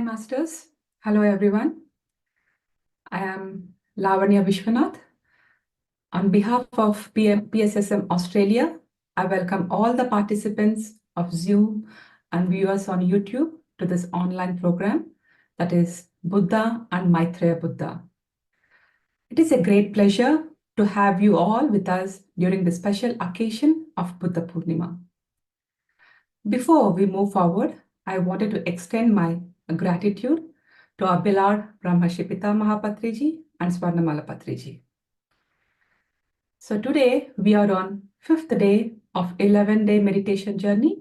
Masters. Hello, everyone. I am Lavanya Vishwanath. On behalf of PSSM Australia, I welcome all the participants of Zoom and viewers on YouTube to this online program that is Buddha and Maitreya Buddha. It is a great pleasure to have you all with us during the special occasion of Buddha Purnima. Before we move forward, I wanted to extend my gratitude to our beloved Brahmarshi Pitamaha Patriji and Swarnamala Patriji. So today we are on 5th day of 11-day meditation journey.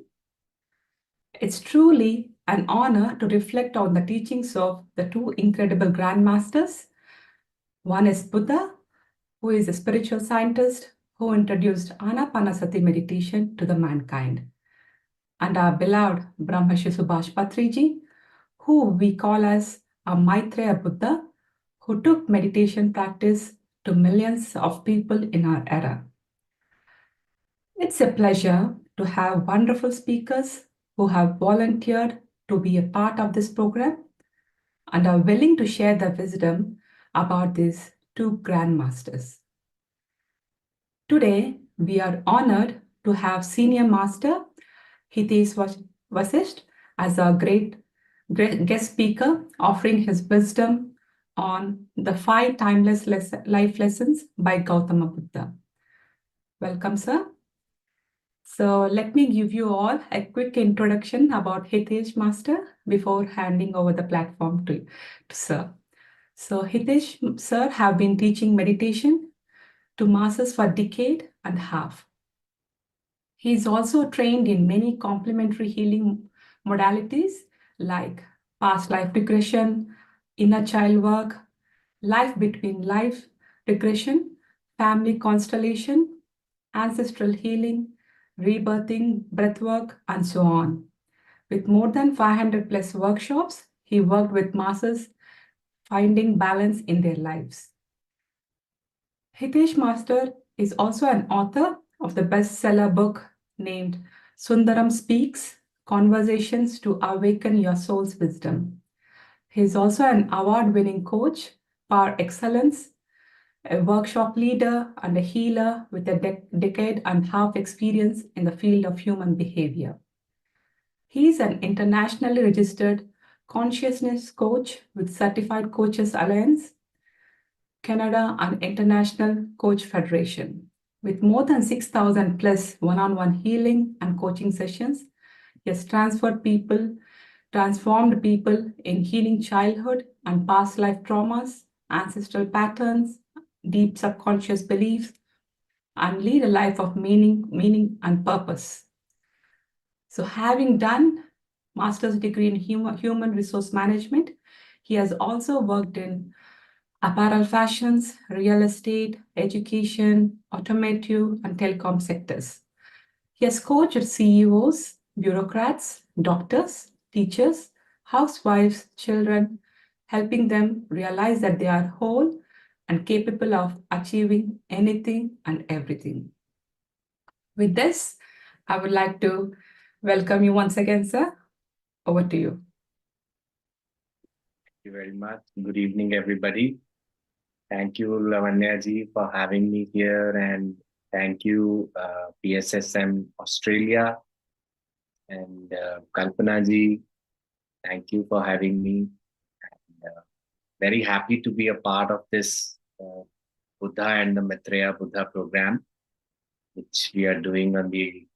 It's truly an honor to reflect on the teachings of the two incredible grandmasters. One is Buddha, who is a spiritual scientist who introduced Ana-Pana-Sati Meditation to the mankind, and our beloved Brahmarshi Subhash Patriji, who we call as a Maitreya Buddha, who took meditation practice to millions of people in our era. It's a pleasure to have wonderful speakers who have volunteered to be a part of this program and are willing to share their wisdom about these two grandmasters. Today, we are honored to have Senior Master Hitesh Vashist as our great guest speaker, offering his wisdom on the 5 timeless life lessons by Gautam Buddha. Welcome, sir. So let me give you all a quick introduction about Hitesh Master before handing over the platform to sir. So Hitesh sir have been teaching meditation to masses for a decade and a half. He is also trained in many complementary healing modalities like past life regression, inner child work, life between life regression, family constellation, ancestral healing, rebirthing, breathwork, and so on. With more than 500 plus workshops, he worked with masses finding balance in their lives. Hitesh Master is also an author of the bestseller book named Sundaram Speaks, Conversations to Awaken Your Soul's Wisdom. He is also an award-winning coach, par excellence, a workshop leader, and a healer with a decade and a half experience in the field of human behavior. He is an internationally registered consciousness coach with Certified Coaches Alliance, Canada, and International Coach Federation. With more than 6,000 plus one-on-one healing and coaching sessions, he has transformed people in healing childhood and past life traumas, ancestral patterns, deep subconscious beliefs, and lead a life of meaning and purpose. So having done master's degree in human resource management, he has also worked in apparel fashions, real estate, education, automotive, and telecom sectors. He has coached CEOs, bureaucrats, doctors, teachers, housewives, children, helping them realize that they are whole and capable of achieving anything and everything. With this, I would like to welcome you once again, sir. Over to you. Thank you very much. Good evening, everybody. Thank you, Lavanya-ji, for having me here, and thank you, PSSM Australia, and Kalpana-ji. Thank you for having me. And, very happy to be a part of this Buddha and the Maitreya Buddha program, which we are doing on the,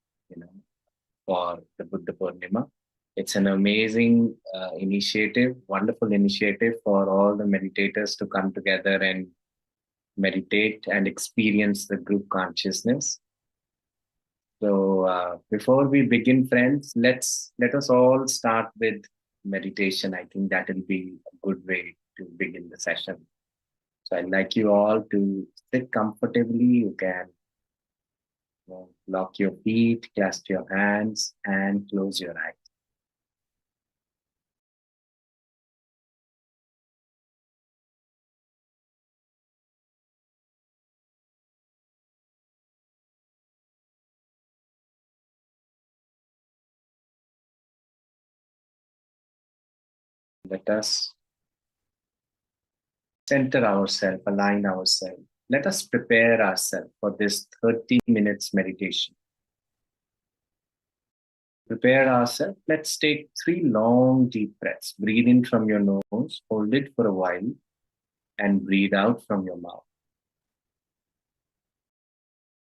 for the Buddha Purnima. It's an amazing initiative, wonderful initiative for all the meditators to come together and meditate and experience the group consciousness. So before we begin, friends, let us all start with meditation. I think that will be a good way to begin the session. So I'd like you all to sit comfortably. You can lock your feet, clasp your hands, and close your eyes. Let us center ourselves, align ourselves. Let us prepare ourselves for this 30 minutes meditation. Prepare ourselves. Let's take 3 long, deep breaths. Breathe in from your nose, hold it for a while, and breathe out from your mouth.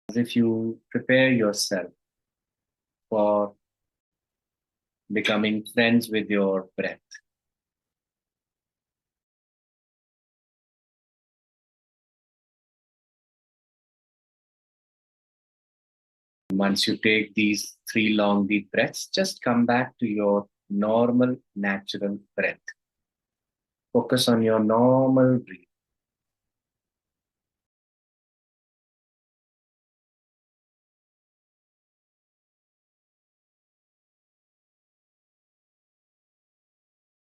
As if you prepare yourself for becoming friends with your breath. Once you take these 3 long, deep breaths, just come back to your normal, natural breath. Focus on your normal breathing.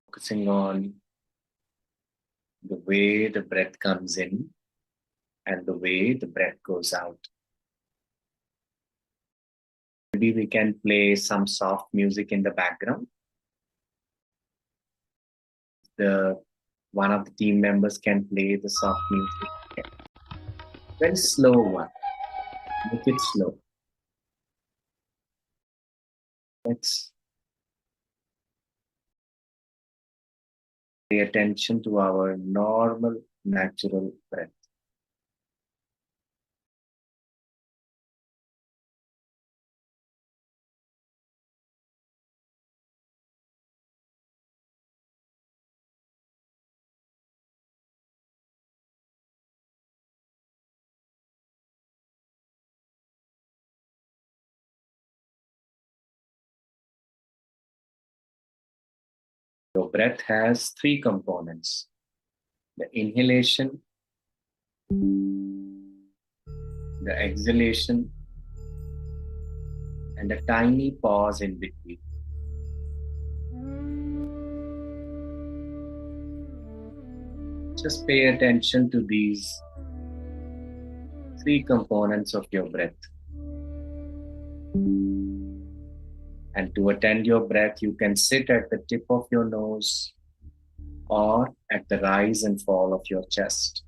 Focusing on the way the breath comes in and the way the breath goes out. Maybe we can play some soft music in the background. One of the team members can play the soft music. Very slow one. Make it slow. Let's pay attention to our normal, natural breath. Your breath has 3 components: the inhalation, the exhalation, and a tiny pause in between. Just pay attention to these 3 components of your breath. And to attend your breath, you can sit at the tip of your nose or at the rise and fall of your chest.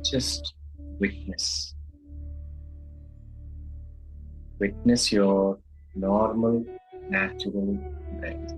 Just witness. Witness your normal, natural breath.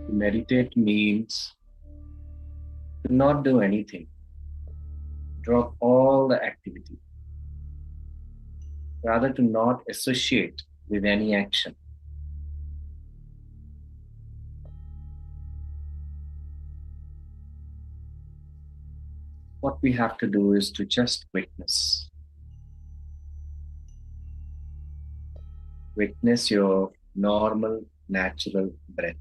To meditate means to not do anything. Drop all the activity. Rather, to not associate with any action. What we have to do is to just witness. Witness your normal, natural breath.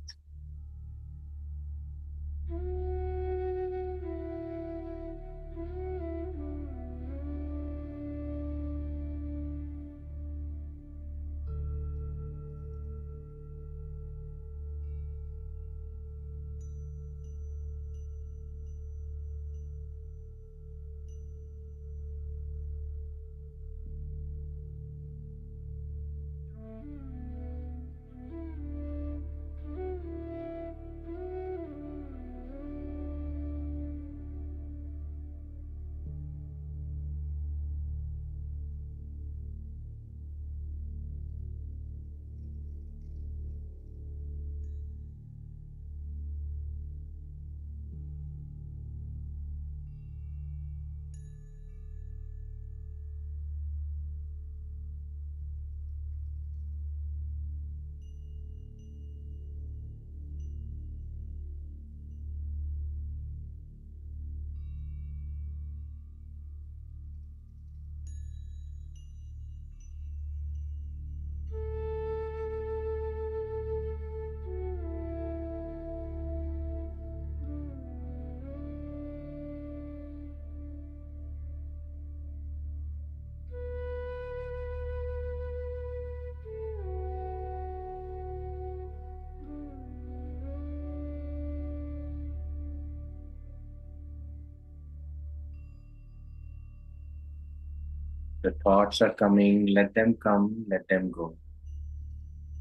the thoughts are coming, let them come, let them go.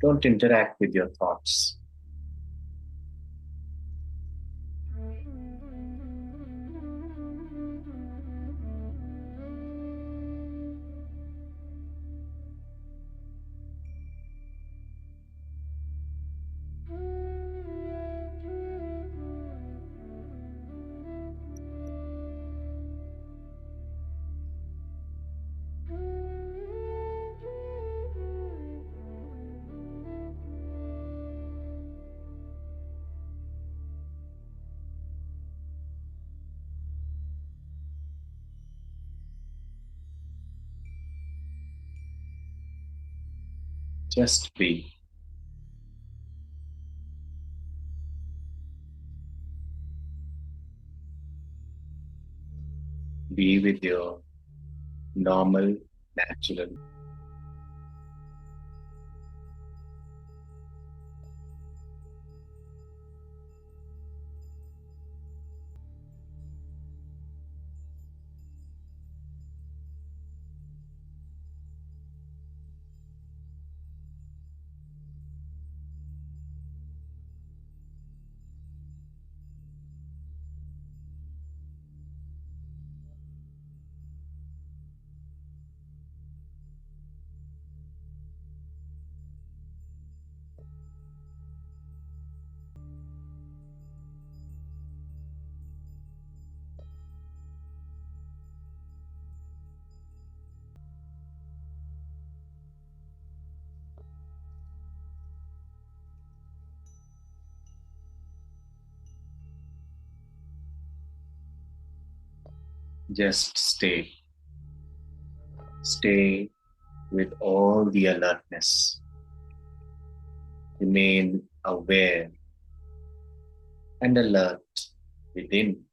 Don't interact with your thoughts. Just be. Be with your normal, natural. Just stay. Stay with all the alertness. Remain aware and alert within.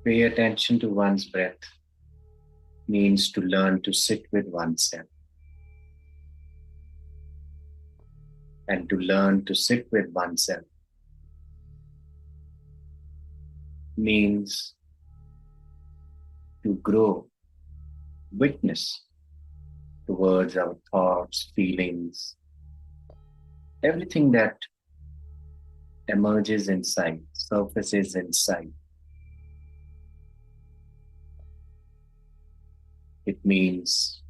Pay attention to one's breath means to learn to sit with oneself. And to learn to sit with oneself means to grow witness towards our thoughts, feelings, everything that emerges inside, surfaces inside. It means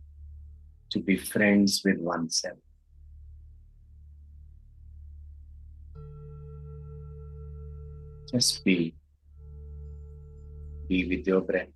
to be friends with oneself. Just be with your breath.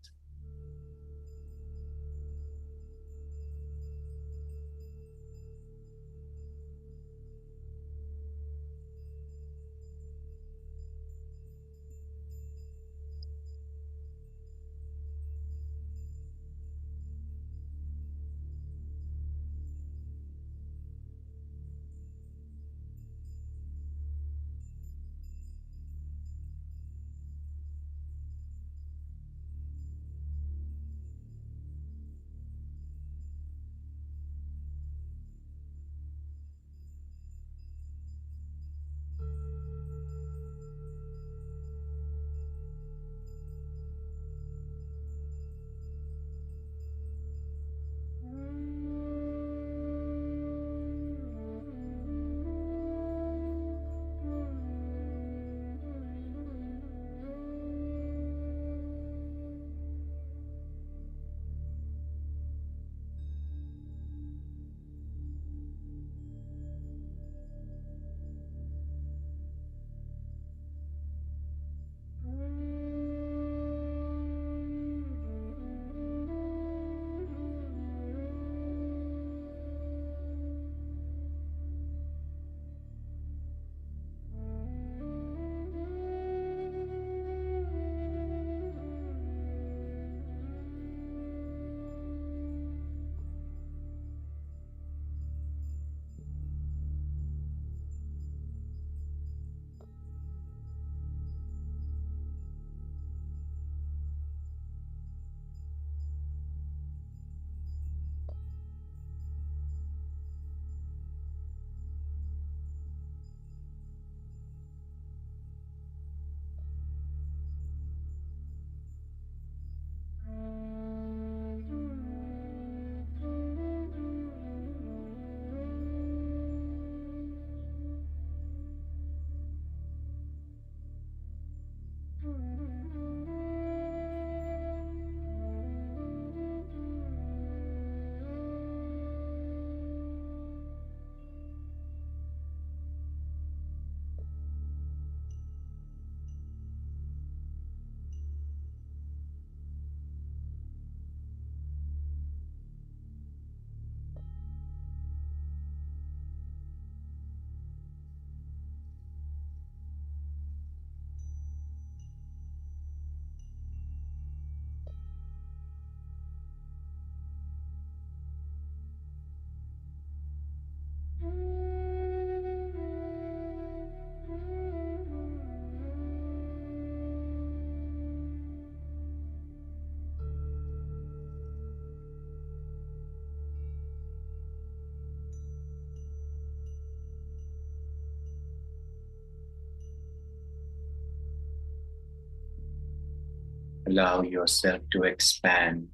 Allow yourself to expand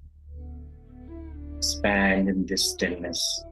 in this stillness.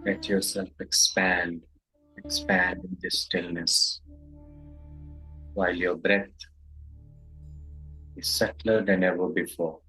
Let yourself expand in this stillness, while your breath is subtler than ever before.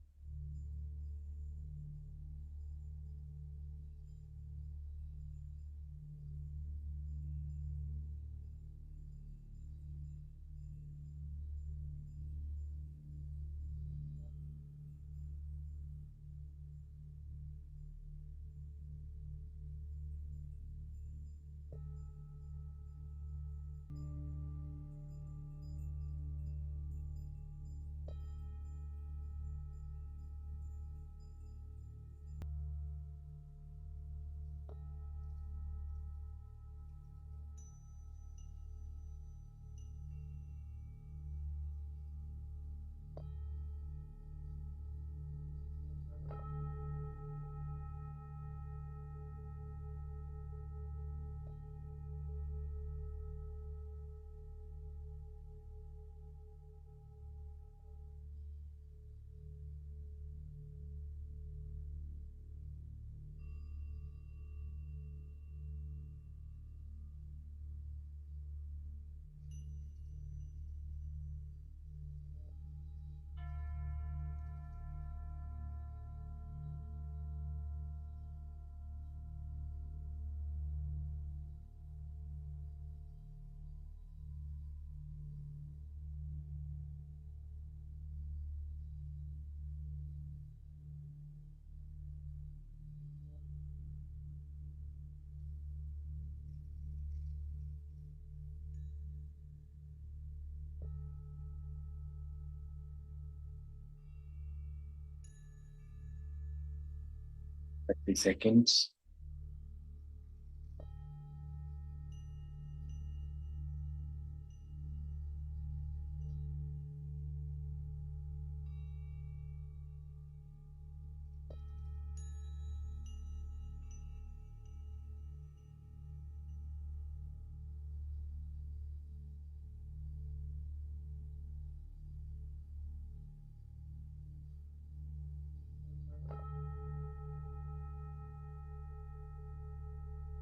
Seconds.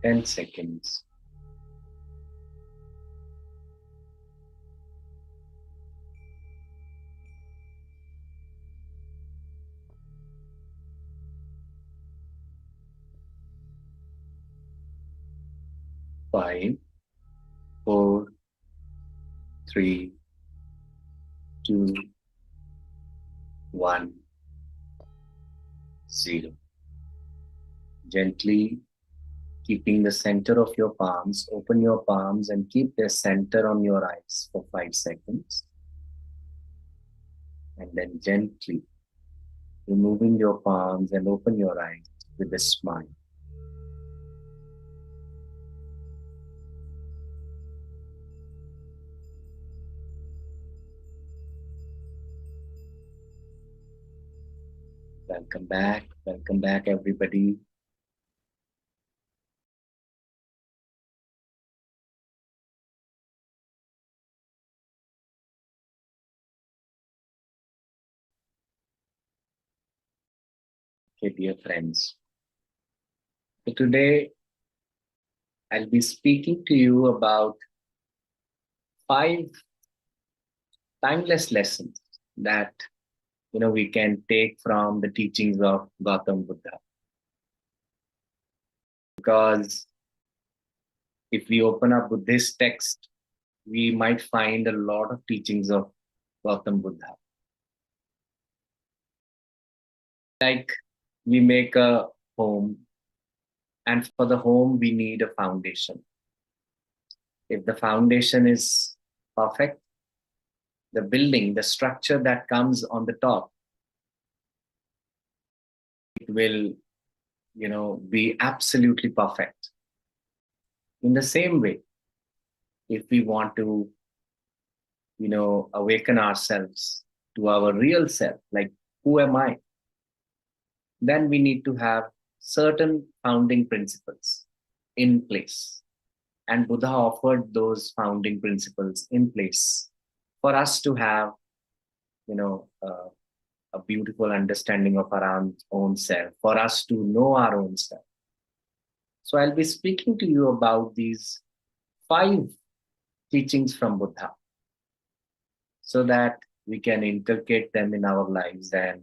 Ten seconds. 5, 4, 3, 2, 1, 0. Gently keeping the center of your palms, open your palms and keep their center on your eyes for 5 seconds. And then gently removing your palms and open your eyes with a smile. Welcome back. Welcome back, everybody. Okay, dear friends. So today, I'll be speaking to you about 5 timeless lessons that we can take from the teachings of Gautam Buddha. Because if we open up Buddhist text, we might find a lot of teachings of Gautam Buddha. Like we make a home, and for the home, we need a foundation. If the foundation is perfect, the building, the structure that comes on the top, it will, be absolutely perfect. In the same way, if we want to, awaken ourselves to our real self, like who am I? Then we need to have certain founding principles in place. And Buddha offered those founding principles in place for us to have, a beautiful understanding of our own self, for us to know our own self. So I'll be speaking to you about these 5 teachings from Buddha so that we can inculcate them in our lives and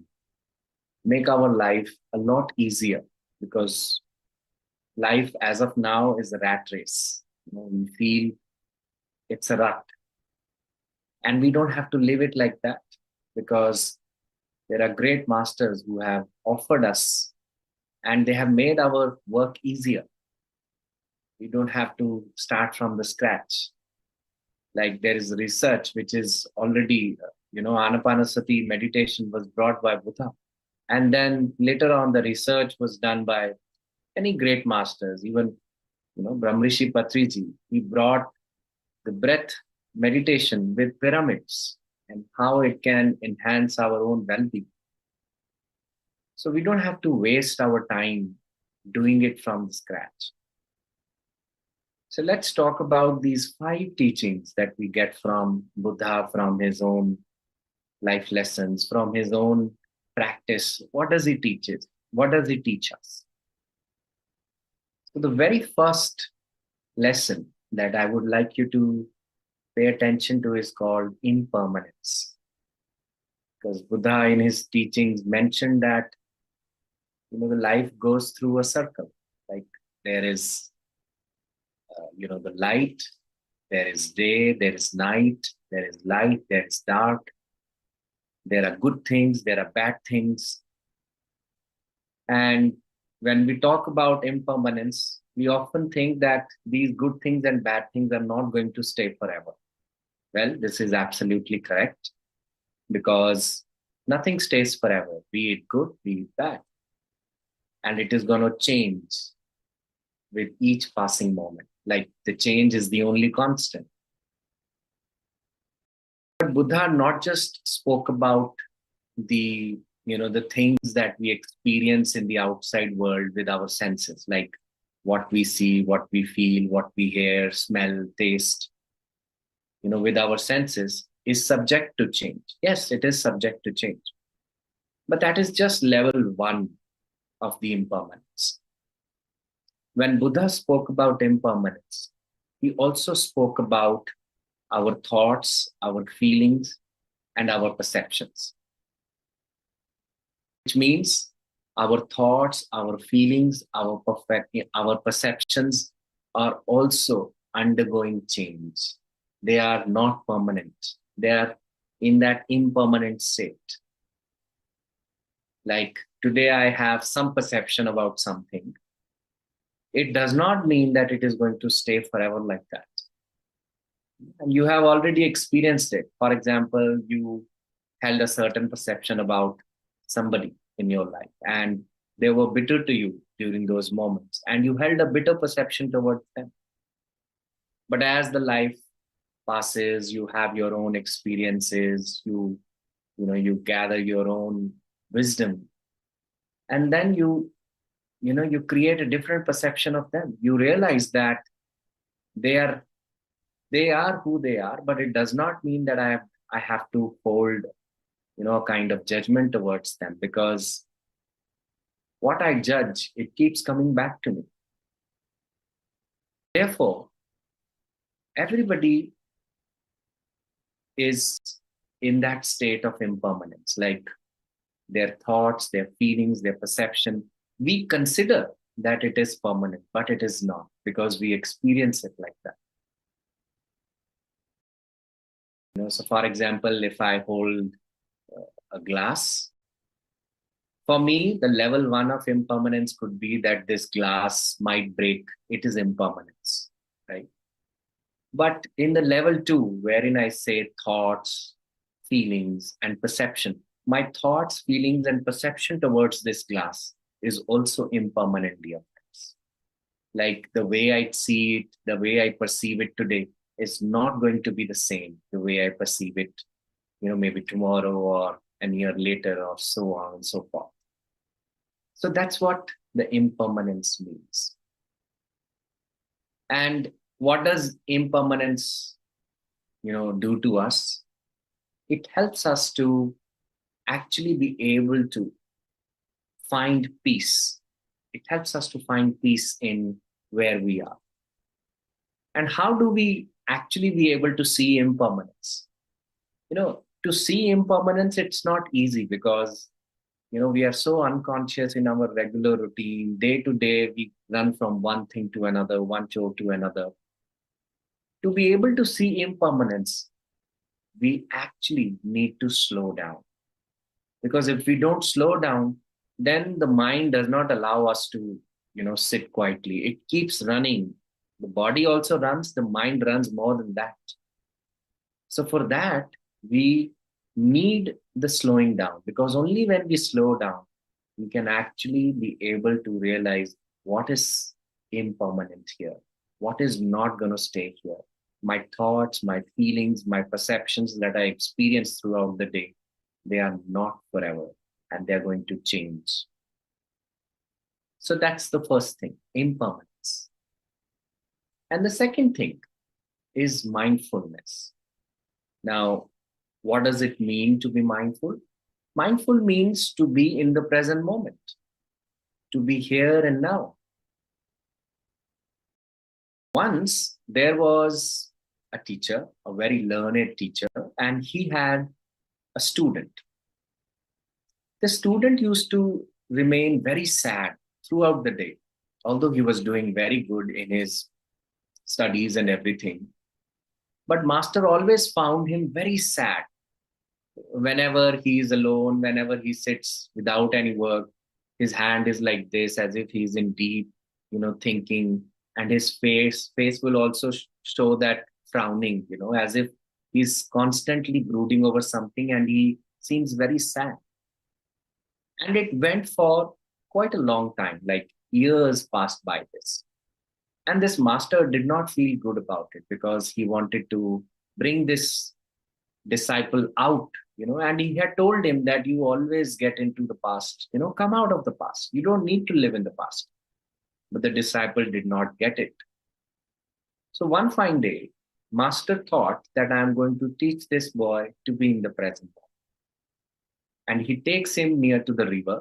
make our life a lot easier, because life as of now is a rat race. We feel it's a rut, and we don't have to live it like that, because there are great masters who have offered us and they have made our work easier. We don't have to start from the scratch. Like there is research which is already, Ana-Pana-Sati meditation was brought by Buddha. And then later on, the research was done by many great masters, even, Brahmarshi Pitamaha. He brought the breath meditation with pyramids and how it can enhance our own well-being. So we don't have to waste our time doing it from scratch. So let's talk about these 5 teachings that we get from Buddha, from his own life lessons, from his own practice. What does he teach us? What does he teach us? So the very first lesson that I would like you to pay attention to is called impermanence. Because Buddha in his teachings mentioned that the life goes through a circle. Like there is the light, there is day, there is night, there is light, there is dark, there are good things, there are bad things. And when we talk about impermanence, we often think that these good things and bad things are not going to stay forever. Well, this is absolutely correct, because nothing stays forever, be it good, be it bad. And it is going to change with each passing moment. Like the change is the only constant. But Buddha not just spoke about the things that we experience in the outside world with our senses, like what we see, what we feel, what we hear, smell, taste, with our senses is subject to change. Yes, it is subject to change. But that is just level 1 of the impermanence. When Buddha spoke about impermanence, he also spoke about our thoughts, our feelings, and our perceptions. Which means our thoughts, our feelings, our perceptions are also undergoing change. They are not permanent. They are in that impermanent state. Like today I have some perception about something. It does not mean that it is going to stay forever like that. And you have already experienced it. For example, you held a certain perception about somebody in your life, and they were bitter to you during those moments, and you held a bitter perception towards them. But as the life passes, you have your own experiences, you gather your own wisdom, And then you create a different perception of them. You realize that they are who they are, but it does not mean that I have to hold a kind of judgment towards them, because what I judge, it keeps coming back to me. Therefore, everybody is in that state of impermanence, like their thoughts, their feelings, their perception. We consider that it is permanent, but it is not, because we experience it like that. So for example, if I hold a glass, for me, the level 1 of impermanence could be that this glass might break. It is impermanence, right? But in the level 2, wherein I say thoughts, feelings, and perception, my thoughts, feelings, and perception towards this glass is also impermanent, dear friends. Like the way I see it, the way I perceive it today is not going to be the same the way I perceive it, maybe tomorrow or a year later, or so on and so forth. So that's what the impermanence means. And what does impermanence, do to us? It helps us to actually be able to find peace. It helps us to find peace in where we are. And how do we actually be able to see impermanence? To see impermanence, it's not easy, because we are so unconscious in our regular routine. Day to day, we run from one thing to another, one chore to another. To be able to see impermanence, we actually need to slow down. Because if we don't slow down, then the mind does not allow us to, sit quietly. It keeps running. The body also runs, the mind runs more than that. So for that, we need the slowing down, because only when we slow down, we can actually be able to realize what is impermanent here, what is not going to stay here. My thoughts, my feelings, my perceptions that I experience throughout the day, they are not forever, and they're going to change. So that's the first thing, impermanence. And the second thing is mindfulness. Now, what does it mean to be mindful? Mindful means to be in the present moment, to be here and now. Once there was a teacher, a very learned teacher, and he had a student. The student used to remain very sad throughout the day, although he was doing very good in his studies and everything. But master always found him very sad. Whenever he is alone, whenever he sits without any work, his hand is like this, as if he's in deep, thinking, and his face will also show that frowning, as if he's constantly brooding over something, and he seems very sad. And it went for quite a long time, like years passed by this. And this master did not feel good about it, because he wanted to bring this disciple out, and he had told him that you always get into the past, come out of the past. You don't need to live in the past. But the disciple did not get it. So one fine day, master thought that I am going to teach this boy to be in the present. And he takes him near to the river,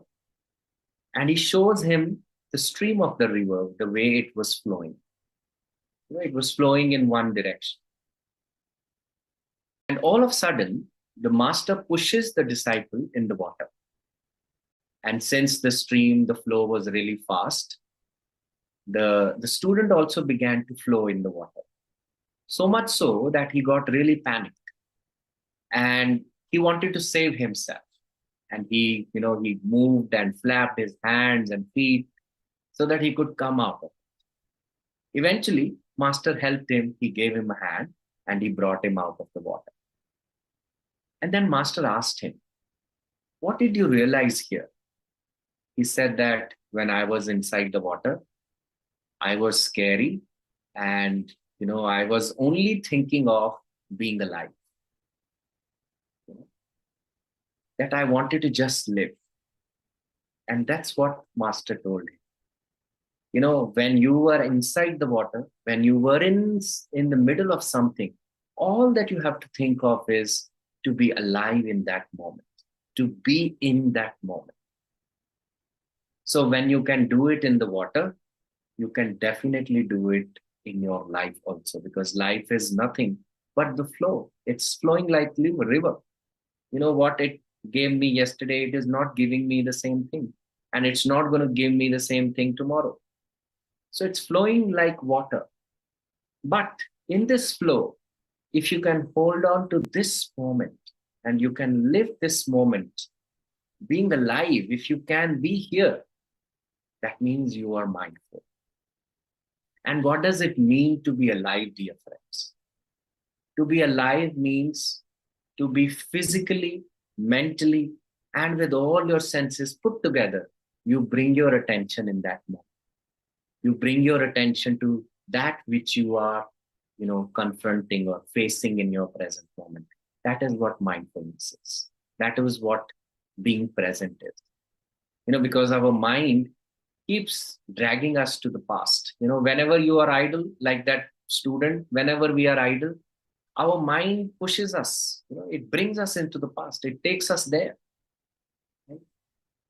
and he shows him the stream of the river, the way it was flowing. It was flowing in one direction. And all of a sudden, the master pushes the disciple in the water. And since the stream, the flow was really fast, the student also began to flow in the water. So much so that he got really panicked. And he wanted to save himself. And he moved and flapped his hands and feet so that he could come out of it. Eventually, master helped him. He gave him a hand, and he brought him out of the water. And then master asked him, what did you realize here? He said that when I was inside the water, I was scary, and I was only thinking of being alive. That I wanted to just live. And that's what Master told him. You know, when you were inside the water, when you were in the middle of something, all that you have to think of is to be alive in that moment, to be in that moment. So when you can do it in the water, you can definitely do it in your life also, because life is nothing but the flow. It's flowing like a river. You know what it gave me yesterday, it is not giving me the same thing. And it's not going to give me the same thing tomorrow. So it's flowing like water. But in this flow, if you can hold on to this moment and you can live this moment, being alive, if you can be here, that means you are mindful. And what does it mean to be alive, dear friends? To be alive means to be physically, mentally, and with all your senses put together. You bring your attention in that moment. You bring your attention to that which you are, confronting or facing in your present moment. That is what mindfulness is. That is what being present is. Because our mind keeps dragging us to the past. Whenever you are idle, like that student, whenever we are idle, our mind pushes us. It brings us into the past. It takes us there. Right?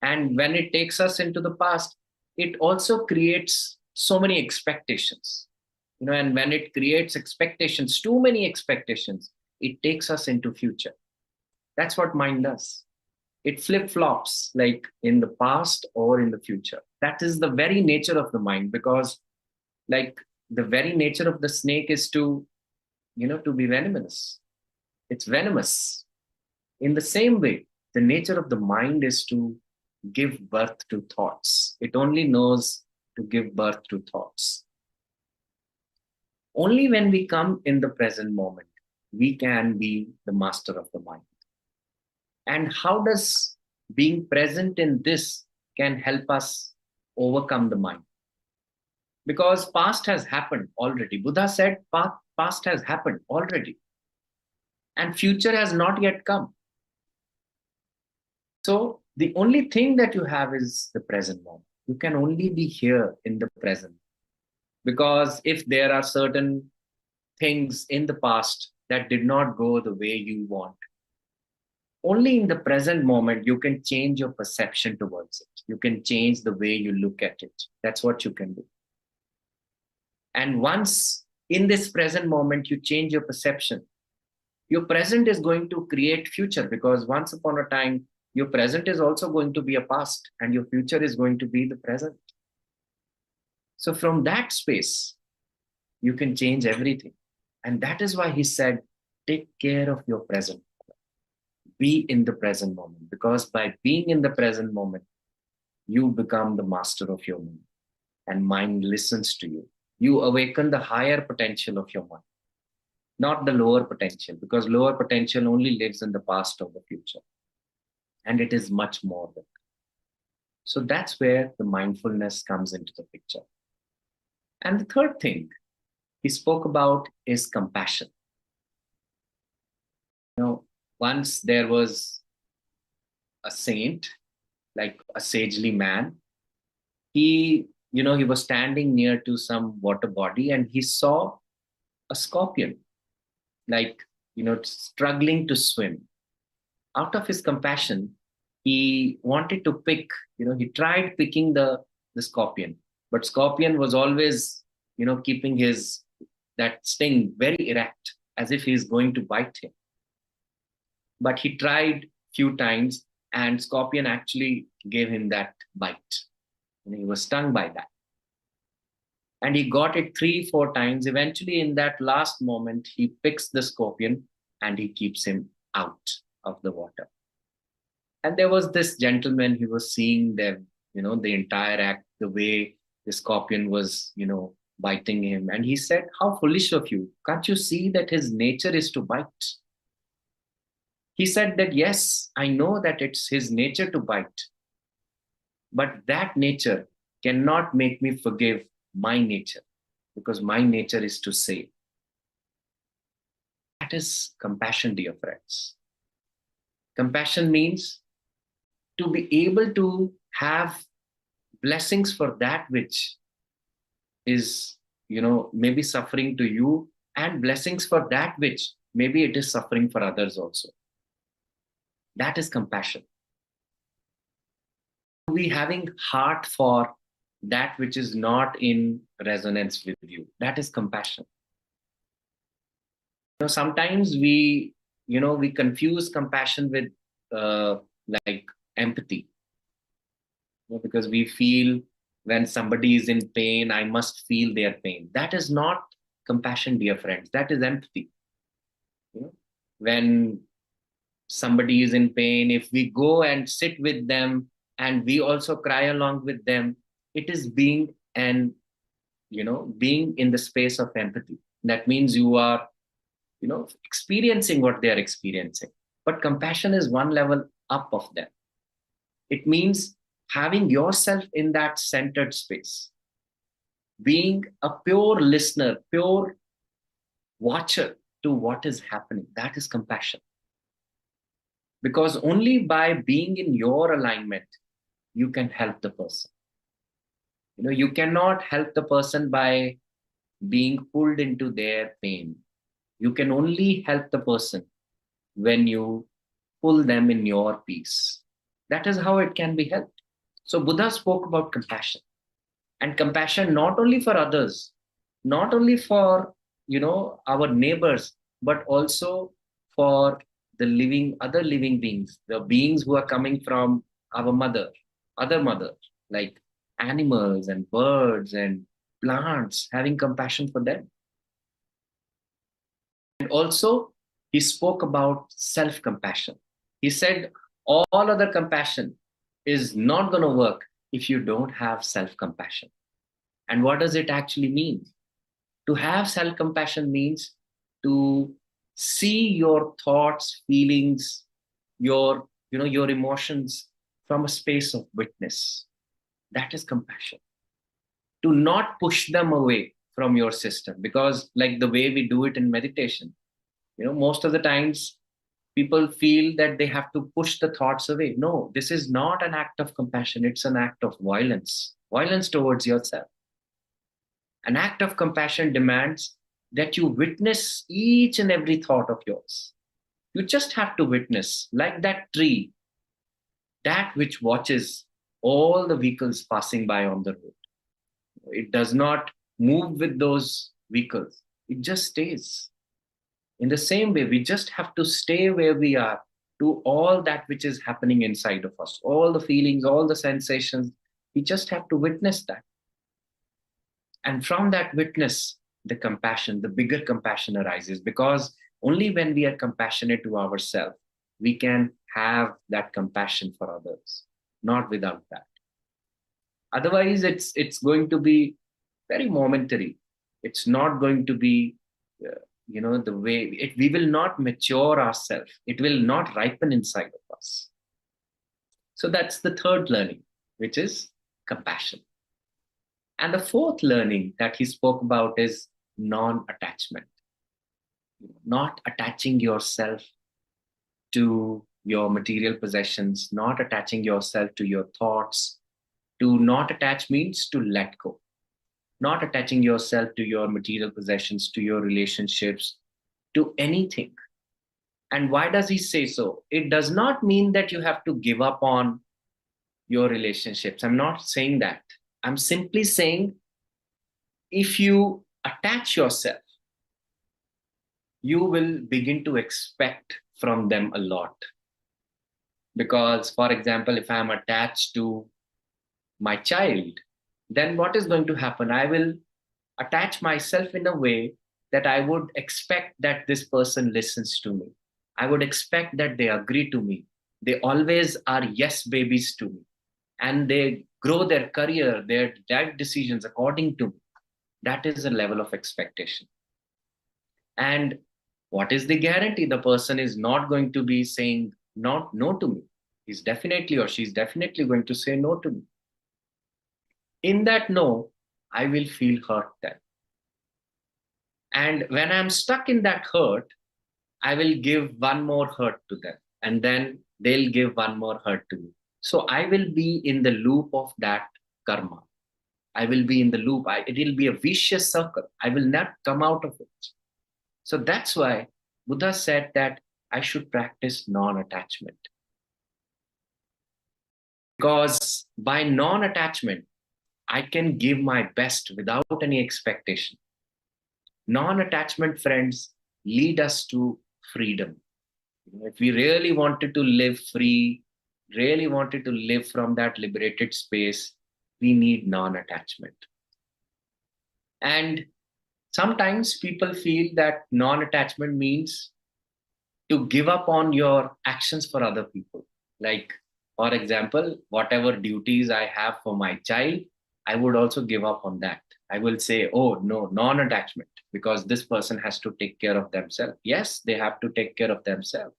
And when it takes us into the past, it also creates so many expectations. And when it creates expectations, too many expectations, it takes us into future. That's what mind does. It flip-flops, like in the past or in the future. That is the very nature of the mind, because like the very nature of the snake is to be venomous. It's venomous. In the same way, the nature of the mind is to give birth to thoughts. It only knows to give birth to thoughts. Only when we come in the present moment, we can be the master of the mind. And how does being present in this can help us overcome the mind? Because past has happened already. Buddha said past has happened already. And future has not yet come. So the only thing that you have is the present moment. You can only be here in the present. Because if there are certain things in the past that did not go the way you want, only in the present moment you can change your perception towards it. You can change the way you look at it. That's what you can do. And once in this present moment you change your perception, your present is going to create future, because once upon a time your present is also going to be a past and your future is going to be the present. So from that space, you can change everything. And that is why he said, take care of your present. Be in the present moment, because by being in the present moment, you become the master of your mind, and mind listens to you. You awaken the higher potential of your mind, not the lower potential, because lower potential only lives in the past or the future. And it is much more than that. So that's where the mindfulness comes into the picture. And the third thing he spoke about is compassion. Once there was a saint, like a sagely man. He was standing near to some water body and he saw a scorpion, like, struggling to swim. Out of his compassion, he wanted to pick, he tried picking the scorpion, but scorpion was always, keeping that sting very erect, as if he's going to bite him. But he tried few times and scorpion actually gave him that bite. And he was stung by that. And he got it 3-4 times. Eventually, in that last moment, he picks the scorpion and he keeps him out of the water. And there was this gentleman, he was seeing them, the entire act, the way the scorpion was, biting him. And he said, how foolish of you. Can't you see that his nature is to bite? He said that, yes, I know that it's his nature to bite. But that nature cannot make me forgive my nature, because my nature is to save. That is compassion, dear friends. Compassion means to be able to have blessings for that which is, maybe suffering to you, and blessings for that which maybe it is suffering for others also. That is compassion. We having heart for that which is not in resonance with you. That is compassion. Sometimes we confuse compassion with like empathy, because we feel when somebody is in pain, I must feel their pain. That is not compassion, dear friends. That is empathy. When somebody is in pain, if we go and sit with them and we also cry along with them, it is being being in the space of empathy. That means you are experiencing what they are experiencing. But compassion is one level up of them. It means having yourself in that centered space, being a pure listener, pure watcher to what is happening. That is compassion. Because only by being in your alignment, you can help the person. You cannot help the person by being pulled into their pain. You can only help the person when you pull them in your peace. That is how it can be helped. So Buddha spoke about compassion, and compassion not only for others, not only for our neighbors, but also for the other living beings, the beings who are coming from our other mother, like animals and birds and plants, having compassion for them. And also, he spoke about self-compassion. He said, all other compassion is not going to work if you don't have self-compassion. And what does it actually mean? To have self-compassion means to see your thoughts, feelings, your emotions from a space of witness. That is compassion. To not push them away from your system, because like the way we do it in meditation, most of the times people feel that they have to push the thoughts away. No, this is not an act of compassion. It's an act of violence towards yourself. An act of compassion demands that you witness each and every thought of yours. You just have to witness, like that tree, that which watches all the vehicles passing by on the road. It does not move with those vehicles. It just stays. In the same way, we just have to stay where we are to all that which is happening inside of us, all the feelings, all the sensations. We just have to witness that. And from that witness, the compassion, the bigger compassion arises, because only when we are compassionate to ourselves, we can have that compassion for others, not without that. Otherwise, it's going to be very momentary. It's not going to be, the way we will not mature ourselves. It will not ripen inside of us. So that's the third learning, which is compassion. And the fourth learning that he spoke about is non-attachment. Not attaching yourself to your material possessions, not attaching yourself to your thoughts. To not attach means to let go. Not attaching yourself to your material possessions, to your relationships, to anything. And why does he say so? It does not mean that you have to give up on your relationships. I'm not saying that. I'm simply saying, if you attach yourself, you will begin to expect from them a lot. Because, for example, if I'm attached to my child, then what is going to happen? I will attach myself in a way that I would expect that this person listens to me. I would expect that they agree to me. They always are yes babies to me. And they grow their career, their life decisions according to me. That is a level of expectation. And what is the guarantee? The person is not going to be saying no to me. He's definitely, or she's definitely going to say no to me. In that no, I will feel hurt then. And when I'm stuck in that hurt, I will give one more hurt to them. And then they'll give one more hurt to me. So I will be in the loop of that karma. I will be in the loop. It will be a vicious circle. I will not come out of it. So that's why Buddha said that I should practice non-attachment. Because by non-attachment, I can give my best without any expectation. Non-attachment, friends, lead us to freedom. If we really wanted to live free, really wanted to live from that liberated space, we need non-attachment. And sometimes people feel that non-attachment means to give up on your actions for other people. Like, for example, whatever duties I have for my child, I would also give up on that. I will say, oh, no, non attachment, because this person has to take care of themselves. Yes, they have to take care of themselves,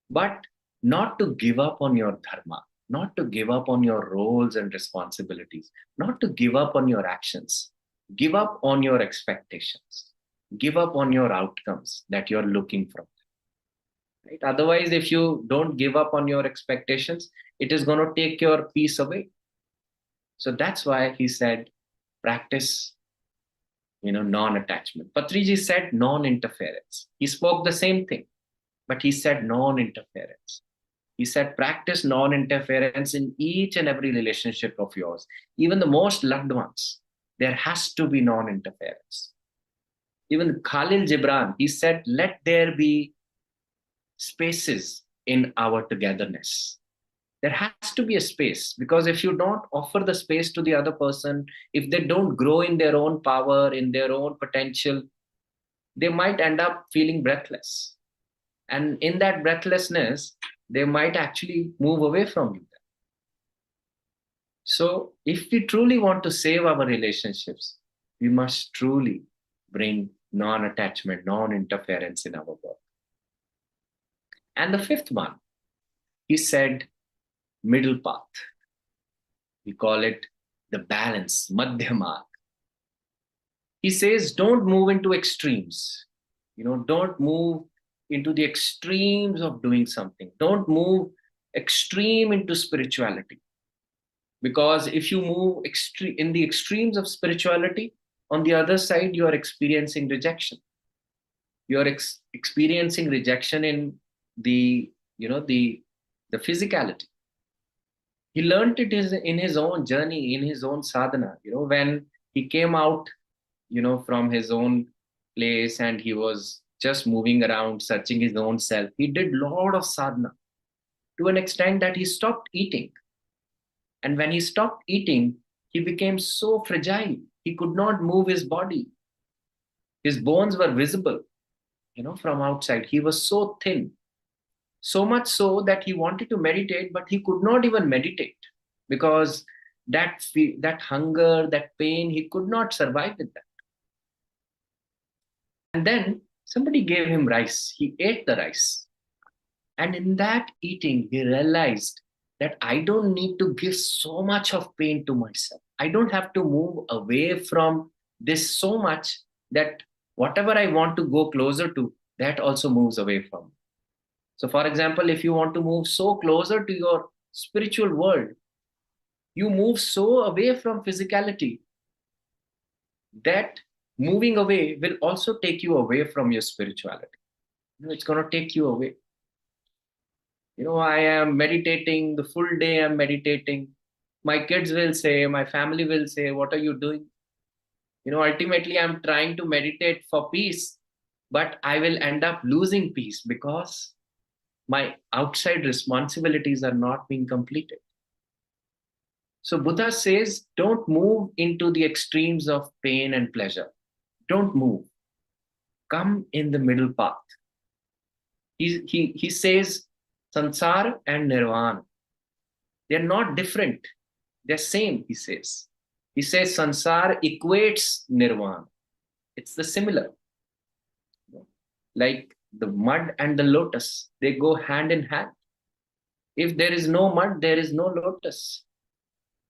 but not to give up on your dharma, not to give up on your roles and responsibilities, not to give up on your actions, give up on your expectations, give up on your outcomes that you're looking from. Right? Otherwise, if you don't give up on your expectations, it is going to take your peace away. So that's why he said, practice, non-attachment. Patriji said non-interference. He spoke the same thing, but he said non-interference. He said, practice non-interference in each and every relationship of yours, even the most loved ones. There has to be non-interference. Even Khalil Gibran, he said, let there be spaces in our togetherness. There has to be a space, because if you don't offer the space to the other person, if they don't grow in their own power, in their own potential, they might end up feeling breathless. And in that breathlessness, they might actually move away from you. So if we truly want to save our relationships, we must truly bring non-attachment, non-interference in our work. And the fifth one, he said, middle path. We call it the balance, madhya. He says, don't move into extremes. Don't move into the extremes of doing something. Don't move extreme into spirituality. Because if you move in the extremes of spirituality, on the other side, you are experiencing rejection. You are experiencing rejection in the physicality. He learned it in his own journey, in his own sadhana. When he came out, from his own place and he was just moving around, searching his own self, he did a lot of sadhana to an extent that he stopped eating. And when he stopped eating, he became so fragile. He could not move his body. His bones were visible, from outside. He was so thin. So much so that he wanted to meditate, but he could not even meditate because that hunger, that pain, he could not survive with that. And then somebody gave him rice. He ate the rice. And in that eating, he realized that I don't need to give so much of pain to myself. I don't have to move away from this so much that whatever I want to go closer to, that also moves away from me. So, for example, if you want to move so closer to your spiritual world, you move so away from physicality that moving away will also take you away from your spirituality. It's going to take you away. I am meditating, the full day I'm meditating. My kids will say, my family will say, what are you doing? Ultimately, I'm trying to meditate for peace, but I will end up losing peace because my outside responsibilities are not being completed. So Buddha says, don't move into the extremes of pain and pleasure. Don't move. Come in the middle path. He says, Sansar and Nirvana, they're not different. They're same, he says. He says Sansar equates Nirvana. It's the similar. Like the mud and the lotus, they go hand in hand. If there is no mud, there is no lotus.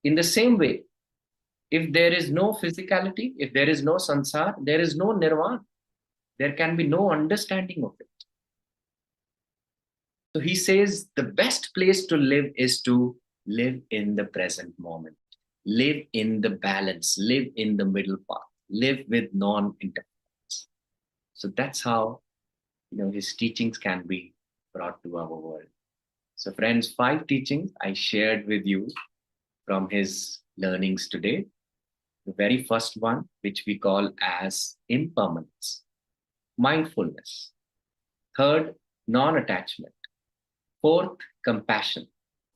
In the same way, if there is no physicality, if there is no sansar, there is no nirvana. There can be no understanding of it. So he says the best place to live is to live in the present moment, live in the balance, live in the middle path, live with non-interference. So that's how his teachings can be brought to our world. So friends, 5 teachings I shared with you from his learnings today. The very first one, which we call as impermanence, mindfulness. Third, non-attachment. Fourth, compassion.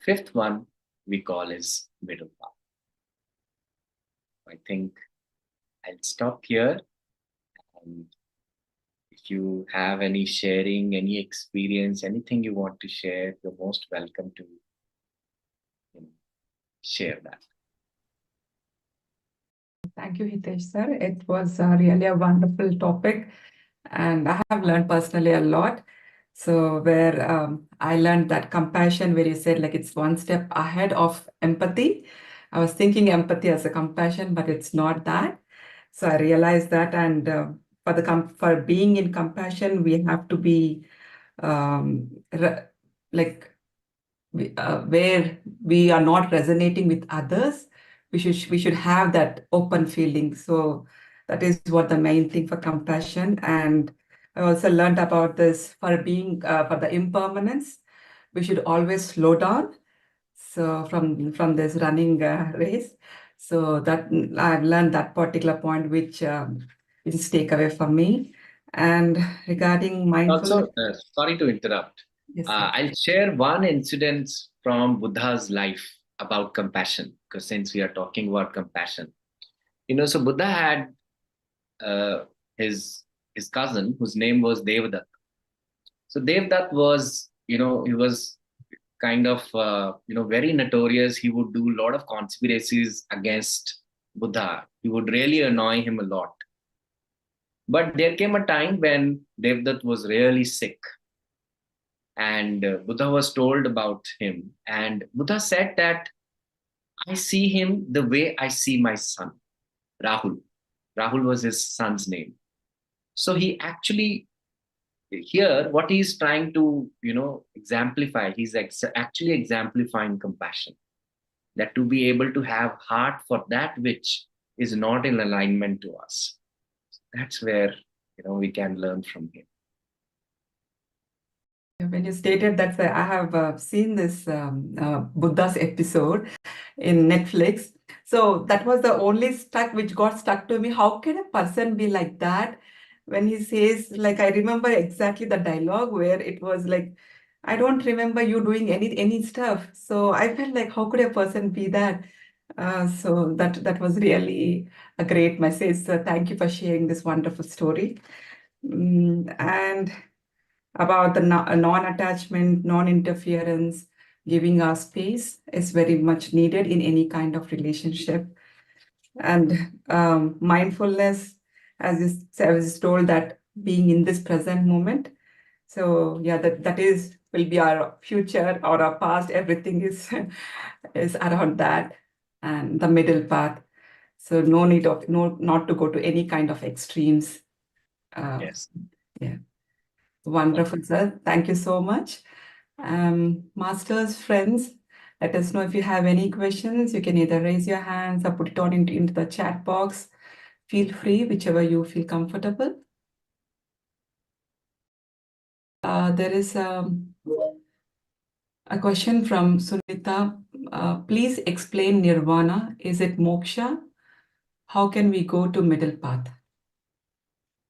Fifth one we call is middle path. I think I'll stop here. And if you have any sharing, any experience, anything you want to share, you're most welcome to share that. Thank you, Hitesh sir. It was really a wonderful topic, and I have learned personally a lot. So where I learned that compassion, where you said like it's one step ahead of empathy. I was thinking empathy as a compassion, but it's not that. So I realized that, and for being in compassion, we have to be like where we are not resonating with others. We should have that open feeling. So that is what the main thing for compassion. And I also learned about this for being for the impermanence. We should always slow down. So from this running race, so that I've learned that particular point, which is takeaway for me. And regarding mindfulness, Also, sorry to interrupt. yes, sir. I'll share one incident from Buddha's life about compassion, because since we are talking about compassion, so Buddha had uh, his cousin whose name was Devdutt. So Devdutt was, he was kind of, very notorious. He would do a lot of conspiracies against Buddha. He would really annoy him a lot. But there came a time when Devdutt was really sick, and Buddha was told about him. And Buddha said that I see him the way I see my son, Rahul. Rahul was his son's name. So he actually, here, what he's trying to, exemplify, he's actually exemplifying compassion. That to be able to have heart for that which is not in alignment to us. That's where, we can learn from him. When you stated that, I have seen this Buddha's episode in Netflix. So that was the only which got stuck to me. How can a person be like that? When he says, like, I remember exactly the dialogue where it was like, I don't remember you doing any stuff. So I felt like, how could a person be that? So that was really a great message. So thank you for sharing this wonderful story. And about the non-attachment, non-interference, giving our space is very much needed in any kind of relationship. And mindfulness, I was told, that being in this present moment. So yeah, that will be our future or our past. Everything is is around that, and the middle path. So no need of not to go to any kind of extremes. Yes. Yeah. Wonderful, sir. Thank you so much. Masters, friends, let us know if you have any questions. You can either raise your hands or put it on into the chat box. Feel free, whichever you feel comfortable. There is a question from Sunita. Please explain nirvana. Is it moksha? How can we go to middle path?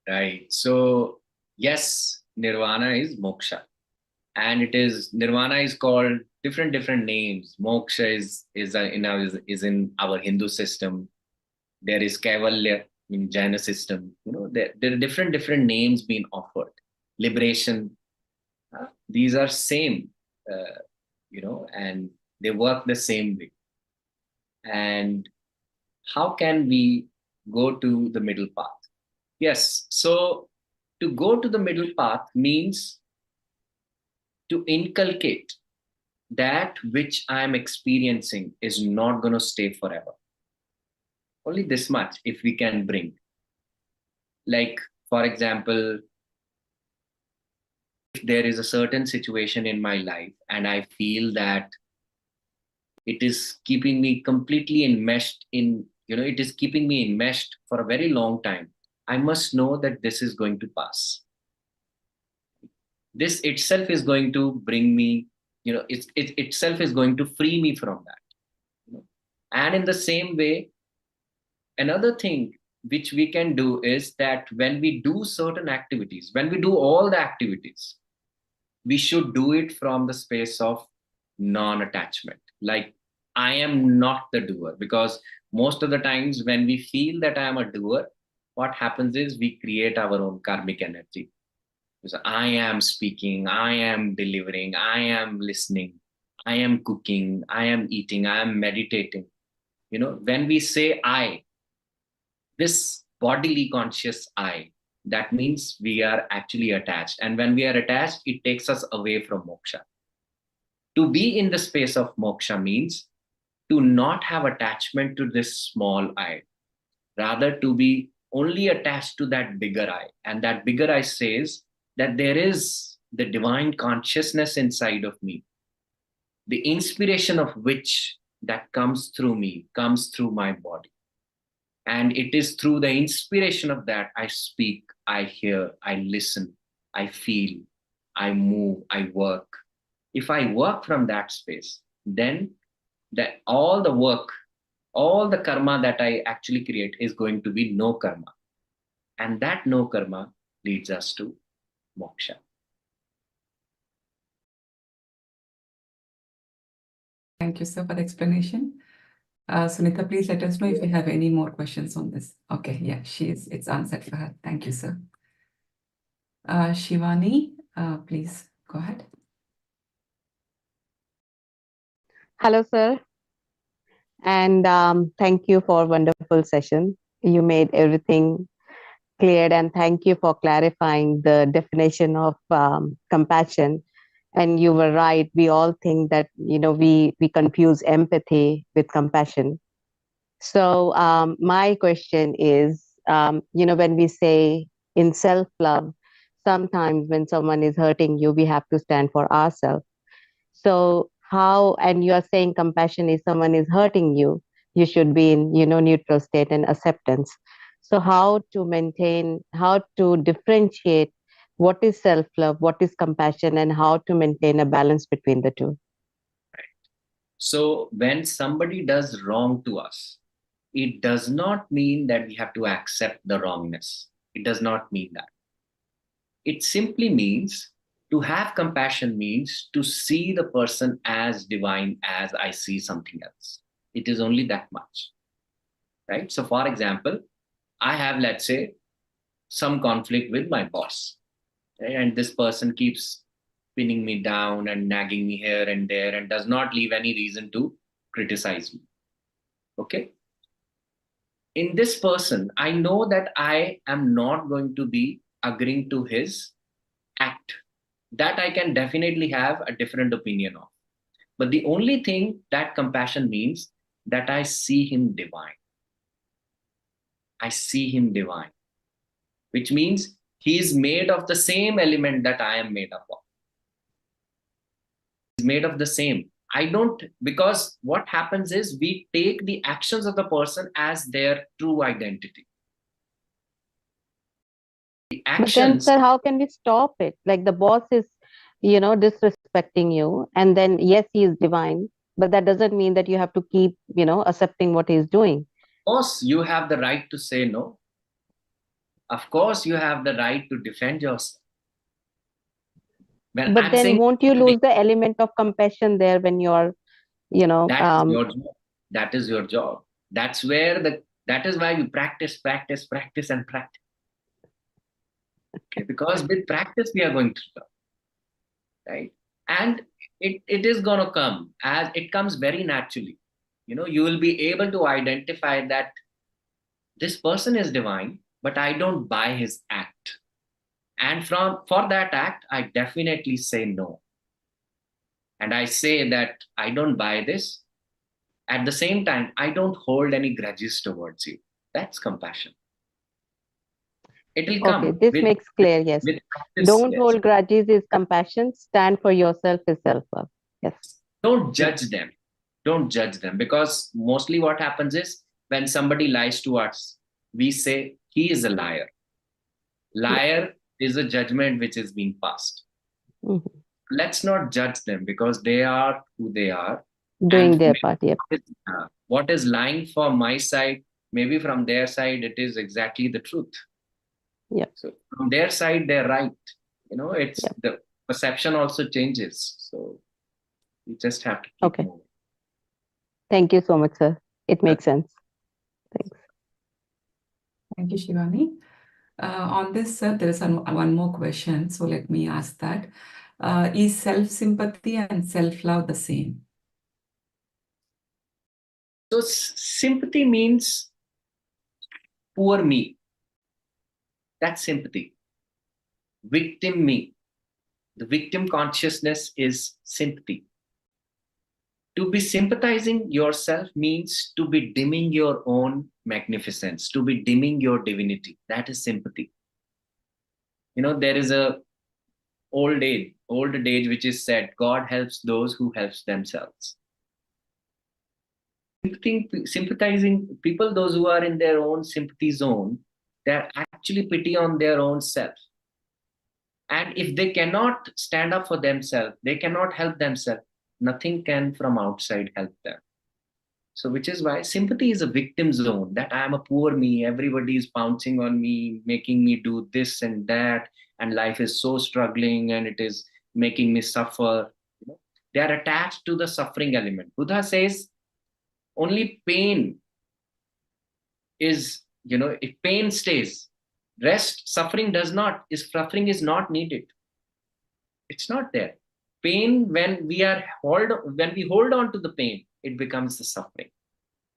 Right. So, yes, nirvana is moksha. And nirvana is called different names. Moksha is in our Hindu system. There is Kaivalya in Jaina system. There are different names being offered. Liberation. These are same, and they work the same way. And how can we go to the middle path? Yes. So to go to the middle path means to inculcate that which I'm experiencing is not going to stay forever. Only this much, if we can bring. Like, for example, there is a certain situation in my life and I feel that it is keeping me completely enmeshed in, it is keeping me enmeshed for a very long time, I must know that this is going to pass. This itself is going to bring me, it itself is going to free me from that. And in the same way, another thing which we can do is that when we do certain activities, when we do all the activities, we should do it from the space of non-attachment. Like, I am not the doer, because most of the times when we feel that I am a doer, what happens is we create our own karmic energy. So I am speaking, I am delivering, I am listening, I am cooking, I am eating, I am meditating. When we say I, this bodily conscious I, that means we are actually attached. And when we are attached, it takes us away from moksha. To be in the space of moksha means to not have attachment to this small I, rather to be only attached to that bigger I. And that bigger I says that there is the divine consciousness inside of me, the inspiration of which that comes through me, comes through my body. And it is through the inspiration of that I speak, I hear, I listen, I feel, I move, I work. If I work from that space, then all the work, all the karma that I actually create is going to be no karma. And that no karma leads us to moksha. Thank you, sir, for the explanation. Sunita, please let us know if you have any more questions on this. Okay, yeah, it's answered for her. Thank you, sir. Shivani, please go ahead. Hello, sir. And thank you for a wonderful session. You made everything clear, and thank you for clarifying the definition of compassion. And you were right. We all think that, we confuse empathy with compassion. So my question is, when we say in self-love, sometimes when someone is hurting you, we have to stand for ourselves. So how, and you are saying compassion is someone is hurting you, you should be in, neutral state and acceptance. So how to maintain, how to differentiate what is self-love, what is compassion, and how to maintain a balance between the two? So when somebody does wrong to us, it does not mean that we have to accept the wrongness. It does not mean that. It simply means to have compassion means to see the person as divine as I see something else. It is only that much, right? So for example, I have, let's say, some conflict with my boss, right? And this person keeps pinning me down and nagging me here and there and does not leave any reason to criticize me. Okay? In this person, I know that I am not going to be agreeing to his act. That I can definitely have a different opinion of. But the only thing that compassion means that I see him divine. I see him divine, which means he is made of the same element that I am made up of. He's made of the same. I don't, because what happens is we take the actions of the person as their true identity. The actions. But then, sir, how can we stop it? Like the boss is, disrespecting you, and then yes, he is divine, but that doesn't mean that you have to keep, accepting what he is doing. Of course, you have the right to say no. Of course, you have the right to defend yourself. When But I'm then saying, won't you lose the element of compassion there when you're, that is your job. That is your job. That is why we practice, practice, practice, and practice. Okay, because with practice we are going to learn, right? And it is gonna come as it comes very naturally. You will be able to identify that this person is divine, but I don't buy his act. And for that act, I definitely say no. And I say that I don't buy this. At the same time, I don't hold any grudges towards you. That's compassion. It will Okay, come this makes clear. Yes. with practice. Don't Yes. hold grudges is compassion. Stand for yourself is self-love. Yes. Don't judge them. Don't judge them, because mostly what happens is when somebody lies to us, we say he is a liar. Liar is a judgment which is being passed. Mhm. Let's not judge them, because they are who they are. Doing And their part. Yep. what is lying from my side, maybe from their side, it is exactly the truth. Yep. So from their side, they're right. It's Yep. the perception also changes. So you just have to keep Okay. moving. Thank you so much, sir. It makes sense. Thanks. Thank you, Shivani. On this, there is one more question, so let me ask that. Is self-sympathy and self-love the same? So sympathy means poor me. That's sympathy. Victim me. The victim consciousness is sympathy. To be sympathizing yourself means to be dimming your own magnificence, to be dimming your divinity. That is sympathy. There is a old age which is said, God helps those who helps themselves. Sympathizing people, those who are in their own sympathy zone, they're actually pity on their own self. And if they cannot stand up for themselves, they cannot help themselves, nothing can from outside help them. So which is why sympathy is a victim zone, that I am a poor me, everybody is pouncing on me, making me do this and that, and life is so struggling and it is making me suffer. They are attached to the suffering element. Buddha says only pain is, if pain stays, rest, suffering does not, is suffering is not needed. It's not there. Pain, when we hold on to the pain, it becomes the suffering.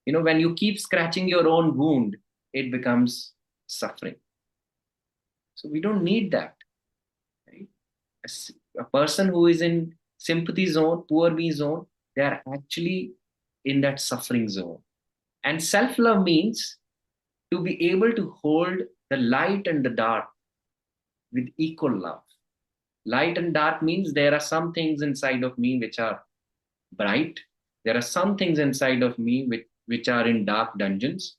When you keep scratching your own wound, it becomes suffering. So we don't need that. Right? A person who is in sympathy zone, poor me zone, they are actually in that suffering zone. And self-love means to be able to hold the light and the dark with equal love. Light and dark means there are some things inside of me which are bright. There are some things inside of me which are in dark dungeons.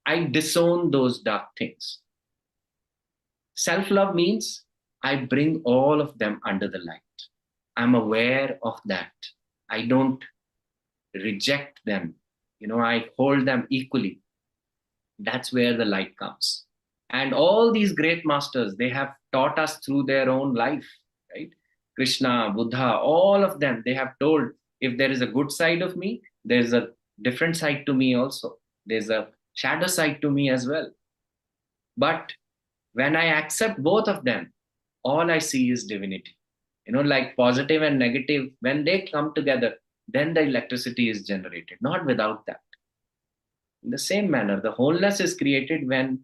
I disown those dark things. Self-love means I bring all of them under the light. I'm aware of that. I don't reject them. I hold them equally. That's where the light comes. And all these great masters, they have taught us through their own life, right? Krishna, Buddha, all of them, they have told, if there is a good side of me, there's a different side to me also. There's a shadow side to me as well. But when I accept both of them, all I see is divinity. Like positive and negative, when they come together, then the electricity is generated, not without that. In the same manner, the wholeness is created when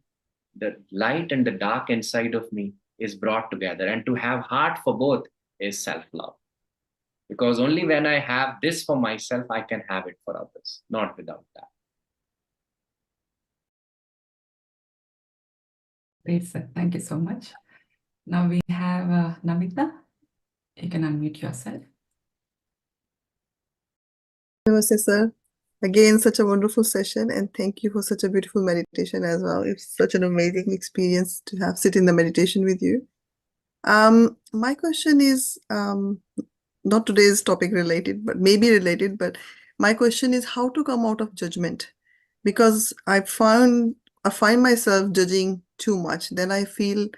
the light and the dark inside of me is brought together. And to have heart for both is self-love. Because only when I have this for myself, I can have it for others, not without that. Great, sir. Thank you so much. Now we have Namita. You can unmute yourself. Namaste, sir. Again, such a wonderful session, and thank you for such a beautiful meditation as well. It's such an amazing experience to have sit in the meditation with you. My question is not today's topic related, but maybe related. But my question is how to come out of judgment, because I find myself judging too much. Then I feel,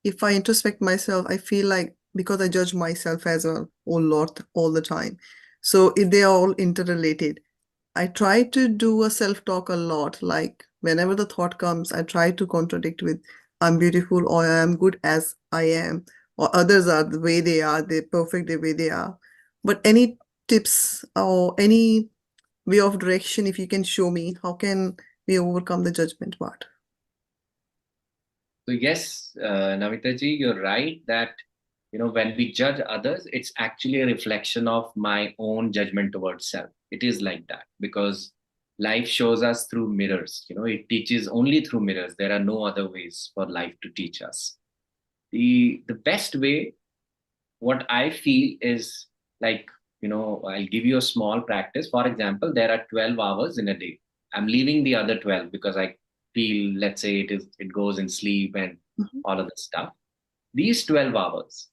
if I introspect myself, I feel like because I judge myself as well, oh Lord, all the time. So they are all interrelated. I try to do a self-talk a lot. Like whenever the thought comes, I try to contradict with I'm beautiful, or I am good as I am, or others are the way they are, they're perfect the way they are. But any tips or any way of direction, if you can show me, how can we overcome the judgment part? So yes, Namita ji, you're right that when we judge others, it's actually a reflection of my own judgment towards self. It is like that, because life shows us through mirrors. It teaches only through mirrors. There are no other ways for life to teach us. The best way, what I feel is like, I'll give you a small practice. For example, there are 12 hours in a day. I'm leaving the other 12 because I feel, let's say it goes in sleep and all of the stuff. These 12 hours,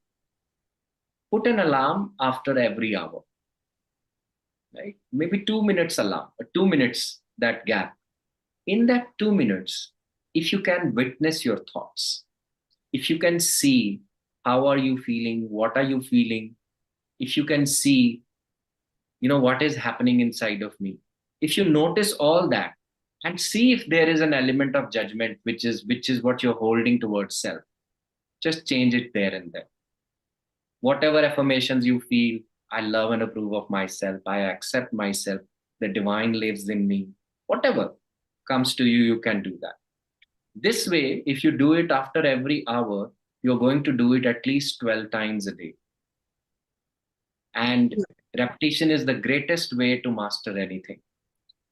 put an alarm after every hour, right? Maybe 2 minutes alarm, 2 minutes, that gap. In that 2 minutes, if you can witness your thoughts, if you can see how are you feeling, what are you feeling, if you can see, what is happening inside of me, if you notice all that and see if there is an element of judgment, which is what you're holding towards self, just change it there and then. Whatever affirmations you feel, I love and approve of myself, I accept myself, the divine lives in me, whatever comes to you, you can do that. This way, if you do it after every hour, you're going to do it at least 12 times a day. And repetition is the greatest way to master anything.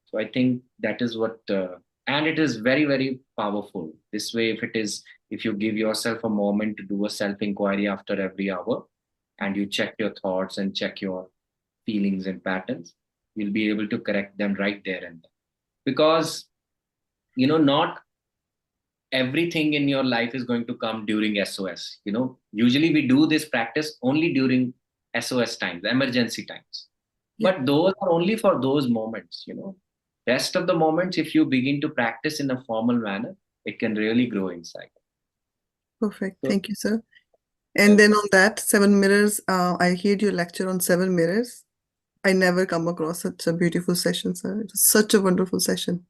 So I think that is what, and it is very, very powerful. This way, if you give yourself a moment to do a self-inquiry after every hour, and you check your thoughts and check your feelings and patterns, you'll be able to correct them right there and then. Because, not everything in your life is going to come during SOS. Usually we do this practice only during SOS times, emergency times. But those are only for those moments, Rest of the moments, if you begin to practice in a formal manner, it can really grow inside. Perfect. Thank you, sir. And then on that, 7 mirrors, I heard your lecture on 7 mirrors. I never come across such a beautiful session, sir. It was such a wonderful session.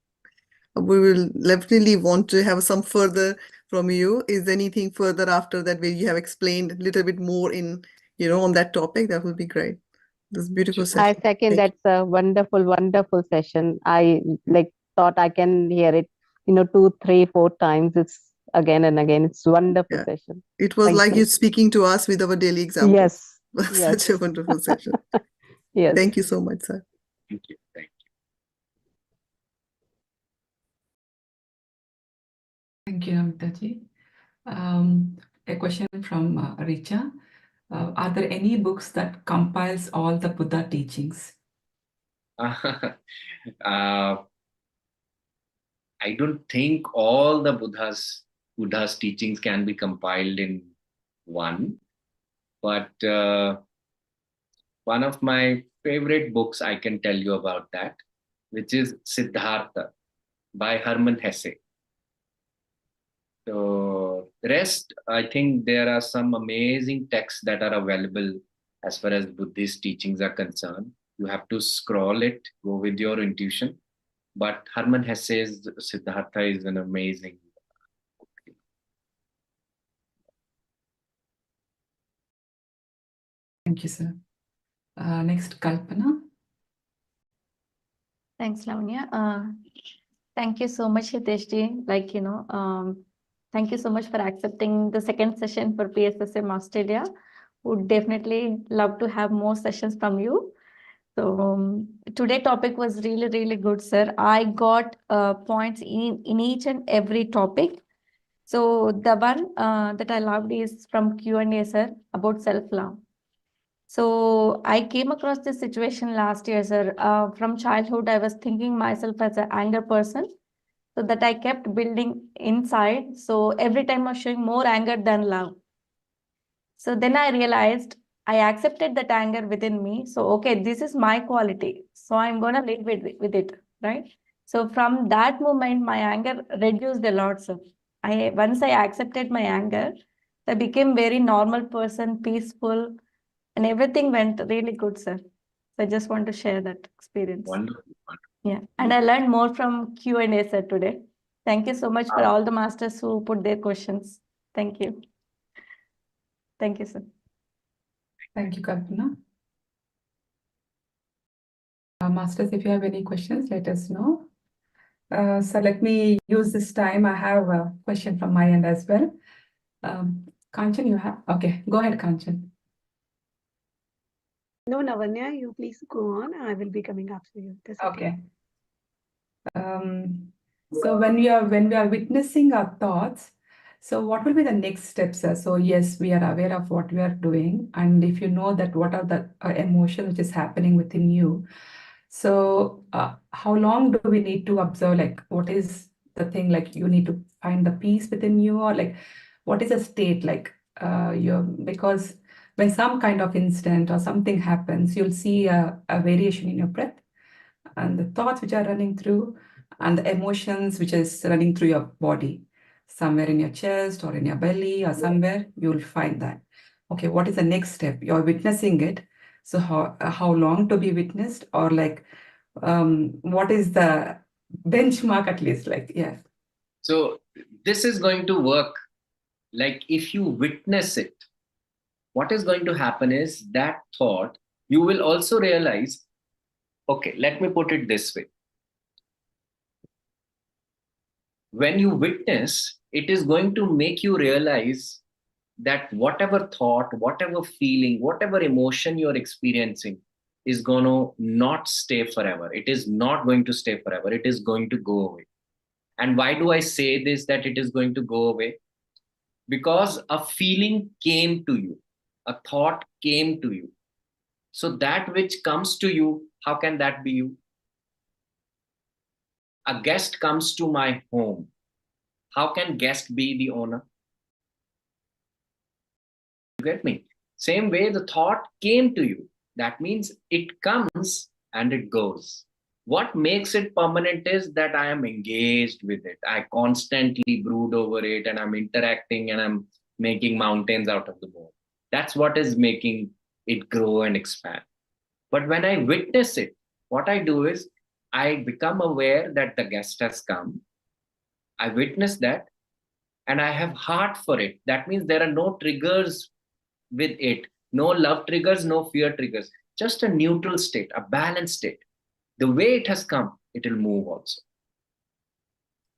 We will definitely want to have some further from you. Is there anything further after that where you have explained a little bit more in, on that topic? That would be great. This beautiful session. I second. That's a wonderful, wonderful session. I thought I can hear it, 2, 3, 4 times. It's again and again. It's wonderful session. It was Thank like you. you speaking to us with our daily examples. Yes. Such a wonderful session. Yes. Thank you so much, sir. Thank you. Thank you. Thank you, Namitaji. A question from Richa. Are there any books that compiles all the Buddha teachings? I don't think all the Buddha's teachings can be compiled in one, but one of my favorite books, I can tell you about that, which is Siddhartha by Hermann Hesse. So the rest, I think there are some amazing texts that are available as far as Buddhist teachings are concerned. You have to scroll it, go with your intuition. But Hermann Hesse's Siddhartha is an amazing book. Thank you, sir. Next, Kalpana. Thanks, Lavanya. Thank you so much, Hitesh ji. Thank you so much for accepting the second session for PSSM Australia. Would definitely love to have more sessions from you. So today topic was really, really good, sir. I got points in each and every topic. So the one that I loved is from Q&A, sir, about self-love. So I came across this situation last year, sir. From childhood, I was thinking myself as an anger person, so that I kept building inside. So every time I was showing more anger than love. So then I realized I accepted that anger within me. So, okay, this is my quality. So I'm going to live with it, right? So from that moment, my anger reduced a lot, sir. Once I accepted my anger, I became very normal person, peaceful, and everything went really good, sir. So I just want to share that experience. Wonderful. Yeah, and I learned more from Q&A, sir, today. Thank you so much for all the masters who put their questions. Thank you. Thank you, sir. Thank you, Kalpana. Masters, if you have any questions, let us know. So let me use this time. I have a question from my end as well. Kanchan, you have? Okay, go ahead, Kanchan. No, Lavanya, you please go on. I will be coming after you. That's okay. So when we are witnessing our thoughts, so what will be the next steps, sir? So yes, we are aware of what we are doing, and if you know that what are the emotions which is happening within you, so how long do we need to observe? Like, what is the thing? Like, you need to find the peace within you, or like, what is a state? Like, because when some kind of incident or something happens, you'll see a variation in your breath and the thoughts which are running through and the emotions which is running through your body. Somewhere in your chest or in your belly or somewhere, you'll find that. Okay, what is the next step? You're witnessing it. So how long to be witnessed, or like what is the benchmark at least? Like, yeah. So this is going to work like if you witness it, what is going to happen is that thought, you will also realize, okay, let me put it this way. When you witness, it is going to make you realize that whatever thought, whatever feeling, whatever emotion you're experiencing is going to not stay forever. It is not going to stay forever. It is going to go away. And why do I say this, that it is going to go away? Because a feeling came to you, a thought came to you. So that which comes to you, how can that be you? A guest comes to my home. How can guest be the owner? You get me? Same way the thought came to you. That means it comes and it goes. What makes it permanent is that I am engaged with it. I constantly brood over it and I'm interacting and I'm making mountains out of the mole. That's what is making it grow and expand. But when I witness it, what I do is I become aware that the guest has come. I witness that and I have heart for it. That means there are no triggers with it, no love triggers, no fear triggers, just a neutral state, a balanced state. The way it has come, it will move also.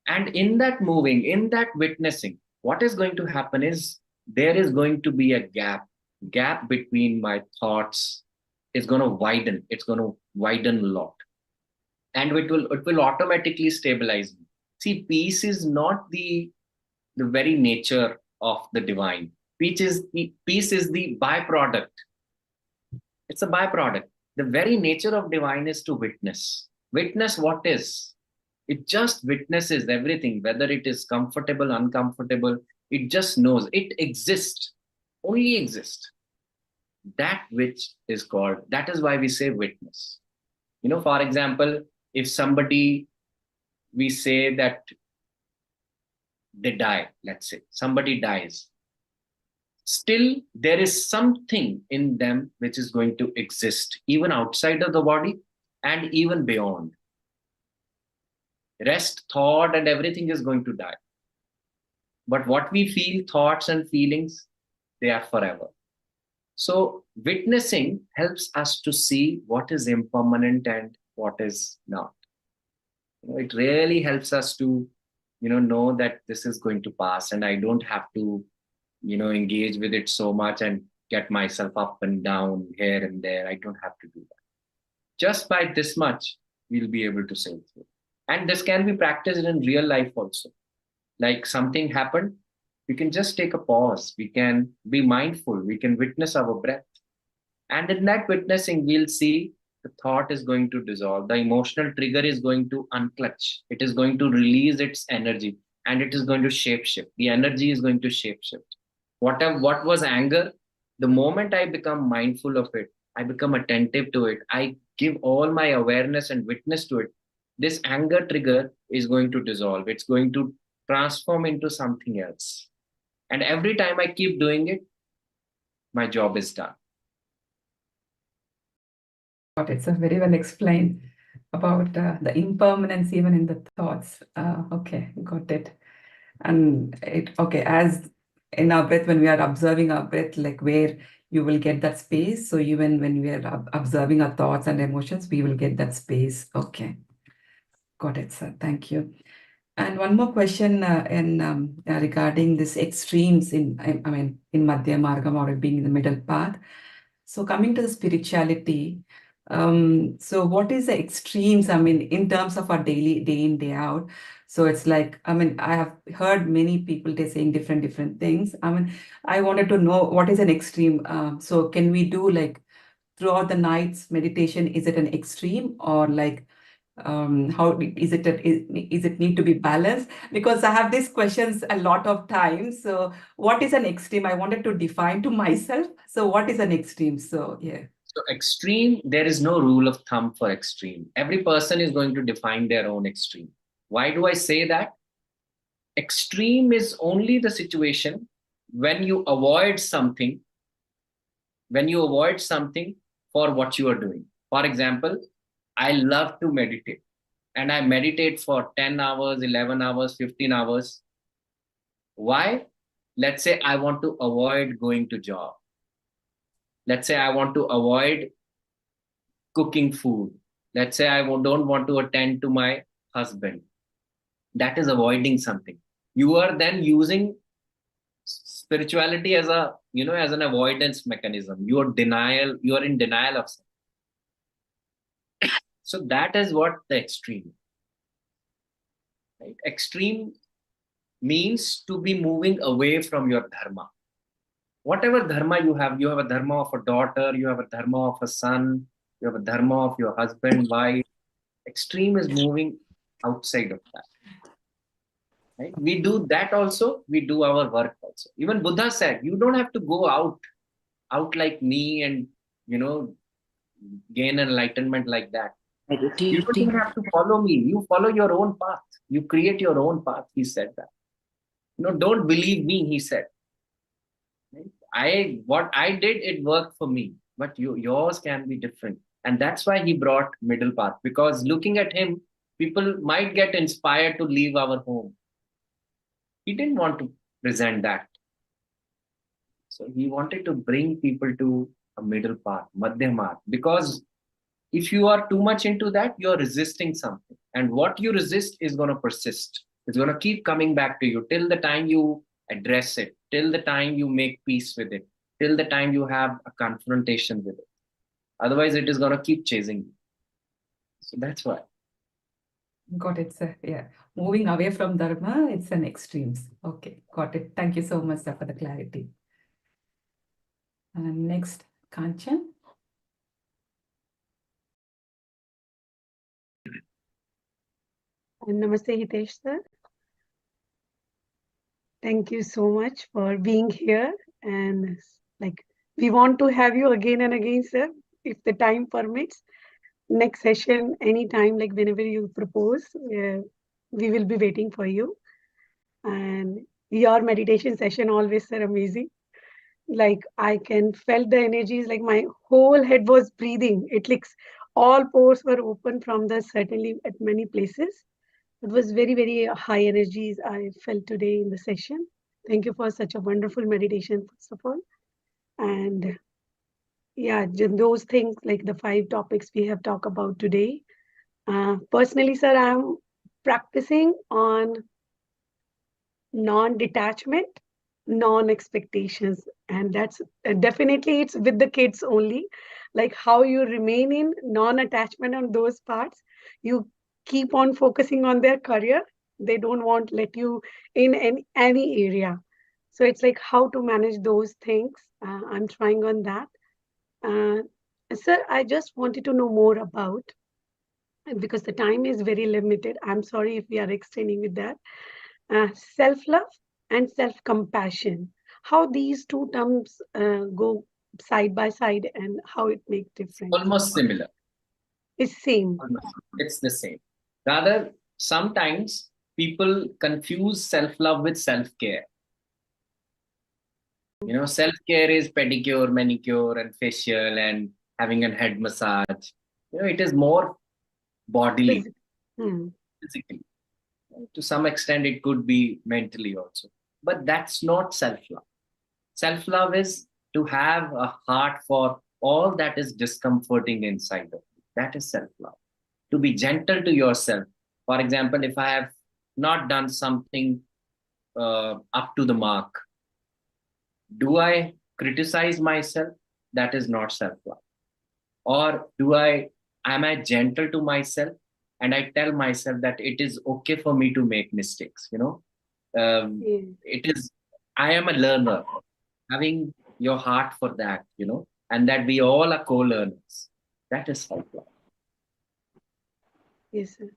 And in that moving, in that witnessing, what is going to happen is there is going to be a gap between my thoughts is going to widen. It's going to widen a lot. And it will automatically stabilize me. See, peace is not the very nature of the divine. Peace is the byproduct. It's a byproduct. The very nature of divine is to witness. Witness what is. It just witnesses everything, whether it is comfortable, uncomfortable. It just knows. It exists. Only exists. That which is called, that is why we say witness. You know, for example, if somebody, we say that they die, let's say, somebody dies. Still, there is something in them which is going to exist, even outside of the body and even beyond. Rest, thought, and everything is going to die. But what we feel, thoughts and feelings, they are forever. So witnessing helps us to see what is impermanent and what is not. It really helps us to, know that this is going to pass and I don't have to, engage with it so much and get myself up and down here and there. I don't have to do that. Just by this much, we'll be able to sail through. And this can be practiced in real life also. Like something happened, we can just take a pause. We can be mindful. We can witness our breath. And in that witnessing, we'll see the thought is going to dissolve. The emotional trigger is going to unclutch. It is going to release its energy and it is going to shapeshift. The energy is going to shapeshift. What was anger, the moment I become mindful of it, I become attentive to it, I give all my awareness and witness to it, this anger trigger is going to dissolve. It's going to transform into something else. And every time I keep doing it, my job is done. Got it. So very well explained about the impermanence even in the thoughts. Okay, got it. And as in our breath, when we are observing our breath, like where you will get that space. So even when we are observing our thoughts and emotions, we will get that space. Okay, got it, sir. Thank you. And one more question regarding this extremes in Madhya Margam or being in the middle path. So coming to the spirituality, So what is the extremes, I mean, in terms of our daily day in, day out? So it's like, I mean, I have heard many people, they're saying different things. I mean, I wanted to know what is an extreme. So can we do like throughout the night's meditation? Is it an extreme, or like how is it is it need to be balanced? Because I have these questions a lot of times. So what is an extreme? I wanted to define to myself. So what is an extreme? So yeah. So extreme, there is no rule of thumb for extreme. Every person is going to define their own extreme. Why do I say that? Extreme is only the situation when you avoid something, for what you are doing. For example, I love to meditate and I meditate for 10 hours, 11 hours, 15 hours. Why? Let's say I want to avoid going to job. Let's say I want to avoid cooking food. Let's say I don't want to attend to my husband. That is avoiding something. You are then using spirituality as a, as an avoidance mechanism. You are in denial of something. So that is what the extreme, right? Extreme means to be moving away from your dharma. Whatever dharma you have a dharma of a daughter, you have a dharma of a son, you have a dharma of your husband, wife. Extreme is moving outside of that. Right? We do that also, we do our work also. Even Buddha said, you don't have to go out like me and, gain enlightenment like that. You don't even have to follow me. You follow your own path. You create your own path. He said that. Don't believe me, he said. What I did, it worked for me, but yours can be different. And that's why he brought middle path, because looking at him, people might get inspired to leave our home. He didn't want to present that. So he wanted to bring people to a middle path, madhyama, because if you are too much into that, you're resisting something. And what you resist is going to persist. It's going to keep coming back to you till the time you address it, till the time you make peace with it, till the time you have a confrontation with it. Otherwise, it is going to keep chasing you. So that's why. Got it, sir. Yeah. Moving away from dharma, it's an extremes. Okay, got it. Thank you so much, sir, for the clarity. And next, Kanchan. Namaste, Hitesh sir. Thank you so much for being here. And we want to have you again and again, sir, if the time permits. Next session, anytime, whenever you propose, we will be waiting for you. And your meditation session always, sir, amazing. I can felt the energies, my whole head was breathing. All pores were open from the certainly at many places. It was very, very high energies I felt today in the session. Thank you for such a wonderful meditation, first of all. And yeah, those things, like the 5 topics we have talked about today. Personally, sir, I'm practicing on non-detachment, non-expectations. And that's definitely it's with the kids only. How you remain in non-attachment on those parts. You keep on focusing on their career. They don't want let you in any area. So it's how to manage those things. I'm trying on that. Sir, I just wanted to know more about, because the time is very limited. I'm sorry if we are extending with that. Self-love and self-compassion. How these two terms go side by side and how it makes difference. Almost similar. It's same. It's the same. Rather, sometimes people confuse self-love with self-care. Self-care is pedicure, manicure, and facial, and having a head massage. It is more bodily, physically. To some extent, it could be mentally also. But that's not self-love. Self-love is to have a heart for all that is discomforting inside of you. That is self-love. To be gentle to yourself. For example, if I have not done something up to the mark, do I criticize myself? That is not self-love. Or am I gentle to myself and I tell myself that it is okay for me to make mistakes, Yeah. it is, I am a learner, having your heart for that, and that we all are co-learners. That is self-love. Yes, sir.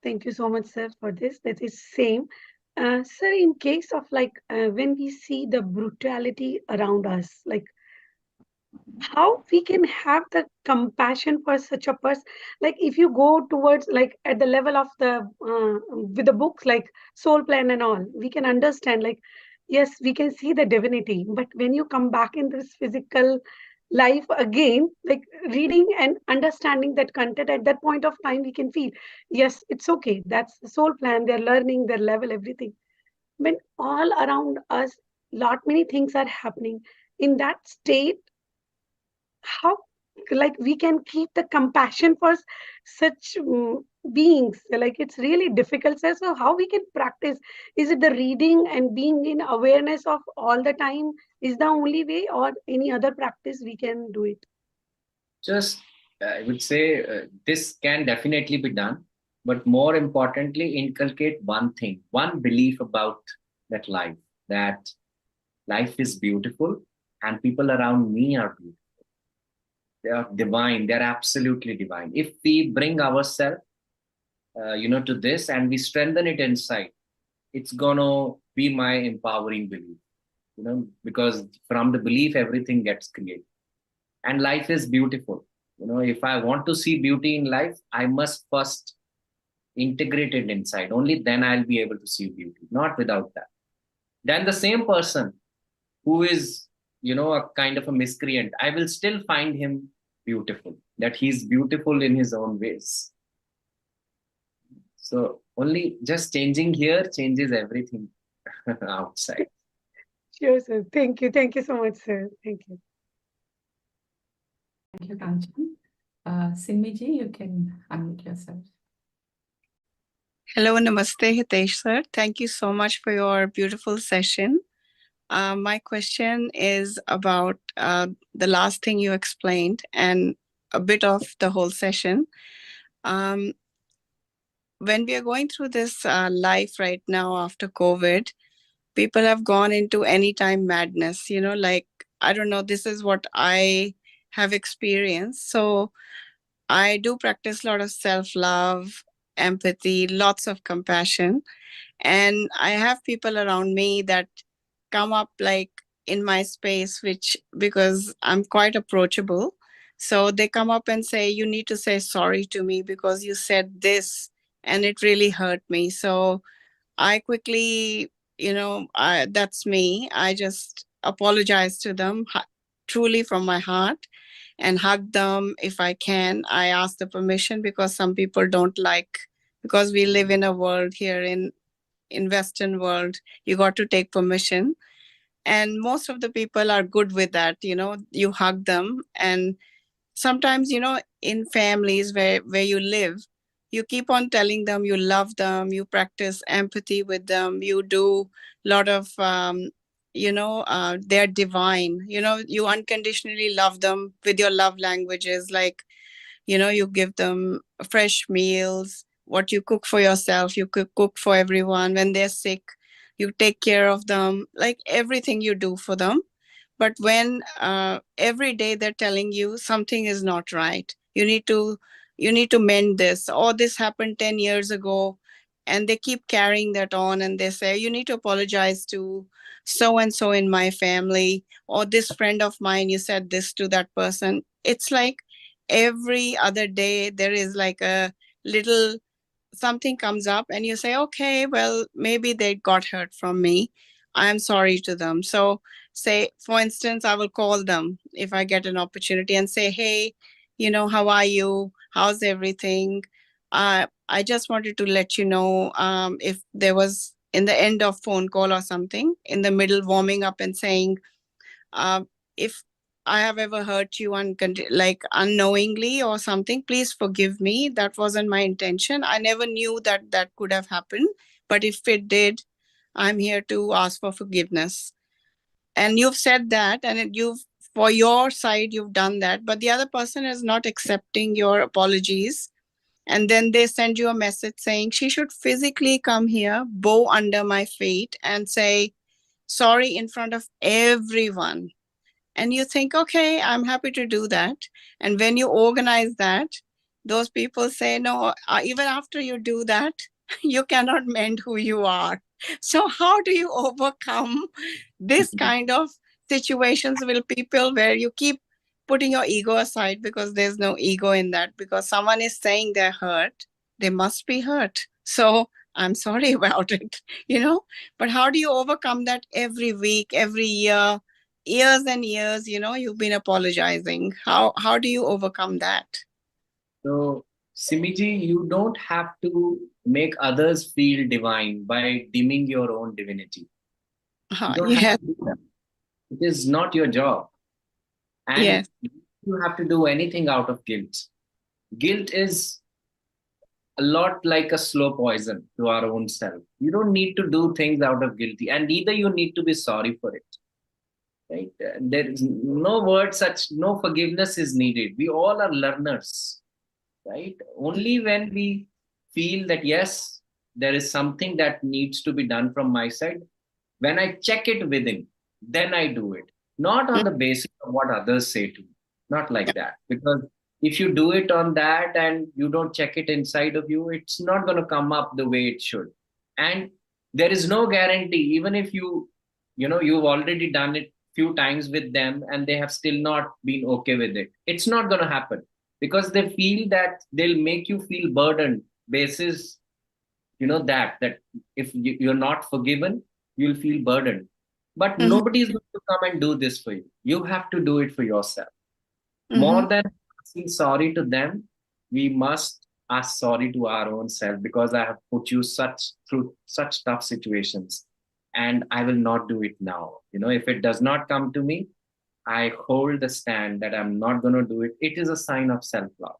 Thank you so much, sir, for this. That is same. Sir, in case of when we see the brutality around us, like how we can have the compassion for such a person, like if you go towards like at the level of the with the books like soul plan and all, we can understand like yes, we can see the divinity, but when you come back in this physical life again, like reading and understanding that content at that point of time, we can feel yes, it's okay, that's the soul plan, they're learning their level, everything. When all around us lot many things are happening in that state, how like we can keep the compassion for such beings, like it's really difficult, sir. So how we can practice? Is it the reading and being in awareness of all the time is the only way, or any other practice we can do it? Just, I would say, this can definitely be done, but more importantly, inculcate one thing, one belief about that life is beautiful and people around me are beautiful. They are divine. They're absolutely divine. If we bring ourselves, to this and we strengthen it inside, it's gonna be my empowering belief, because from the belief, everything gets created. And life is beautiful. If I want to see beauty in life, I must first integrate it inside. Only then I'll be able to see beauty, not without that. Then the same person who is, a kind of a miscreant, I will still find him beautiful, that he's beautiful in his own ways. So only just changing here changes everything outside. Sure, sir. Thank you. Thank you so much, sir. Thank you. Thank you, Kanchan. Sinmiji, you can unmute yourself. Hello, namaste, Hitesh sir. Thank you so much for your beautiful session. My question is about the last thing you explained and a bit of the whole session. When we are going through this life right now after COVID, people have gone into anytime madness, like, I don't know, this is what I have experienced. So I do practice a lot of self-love, empathy, lots of compassion. And I have people around me that come up like in my space, which because I'm quite approachable. So they come up and say, you need to say sorry to me because you said this and it really hurt me. So I quickly, that's me. I just apologize to them truly from my heart and hug them if I can. I ask the permission because some people don't like, because we live in a world here in Western world, you got to take permission. And most of the people are good with that, you hug them. And sometimes, in families where you live, you keep on telling them you love them, you practice empathy with them, you do a lot of they're divine, you unconditionally love them with your love languages, like, you give them fresh meals, what you cook for yourself, you cook for everyone. When they're sick, you take care of them, like everything you do for them. But when every day they're telling you something is not right, you need to mend this, or this happened 10 years ago, and they keep carrying that on, and they say you need to apologize to so and so in my family, or this friend of mine, you said this to that person. It's like every other day there is like a little something comes up, and you say, okay, well, maybe they got hurt from me, I'm sorry to them. So say, for instance, I will call them if I get an opportunity and say, hey, how are you, how's everything? I just wanted to let you know, if there was in the end of phone call or something in the middle warming up and saying, if I have ever hurt you like unknowingly or something, please forgive me. That wasn't my intention. I never knew that that could have happened. But if it did, I'm here to ask for forgiveness. And you've said that, and you've for your side, you've done that, but the other person is not accepting your apologies. And then they send you a message saying she should physically come here, bow under my feet, and say sorry in front of everyone. And you think, okay, I'm happy to do that. And when you organize that, those people say, no, even after you do that, you cannot mend who you are. So how do you overcome this kind of situations with people where you keep putting your ego aside, because there's no ego in that, because someone is saying they're hurt, they must be hurt. So I'm sorry about it, but how do you overcome that every week, every year, years and years, you've been apologizing? How do you overcome that? So, Simiji, you don't have to make others feel divine by dimming your own divinity. You don't have to do that. It is not your job. And Yes. you have to do anything out of guilt. Guilt is a lot like a slow poison to our own self. You don't need to do things out of guilty, and neither you need to be sorry for it. Right? There is no word such, no forgiveness is needed. We all are learners, right? Only when we feel that, yes, there is something that needs to be done from my side, when I check it within, then I do it. Not on the basis of what others say to me. Not like that. Because if you do it on that and you don't check it inside of you, it's not going to come up the way it should. And there is no guarantee, even if you've already done it few times with them and they have still not been okay with it. It's not going to happen, because they feel that they'll make you feel burdened basis, that if you're not forgiven, you'll feel burdened. But nobody is going to come and do this for you. You have to do it for yourself. More than asking sorry to them, we must ask sorry to our own self, because I have put you through such tough situations, and I will not do it now. If it does not come to me, I hold the stand that I'm not going to do it. It is a sign of self-love.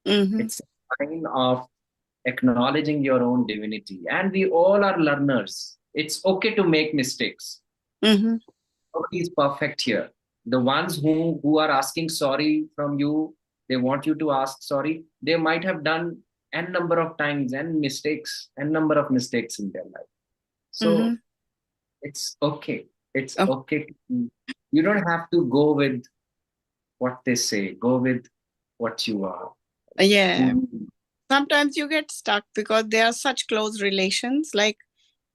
It's a sign of acknowledging your own divinity. And we all are learners. It's okay to make mistakes. Nobody is perfect here. The ones who are asking sorry from you, they want you to ask sorry. They might have done n number of times and number of mistakes in their life. So it's okay. It's okay. You don't have to go with what they say. Go with what you are. Yeah. Sometimes you get stuck because they are such close relations. Like,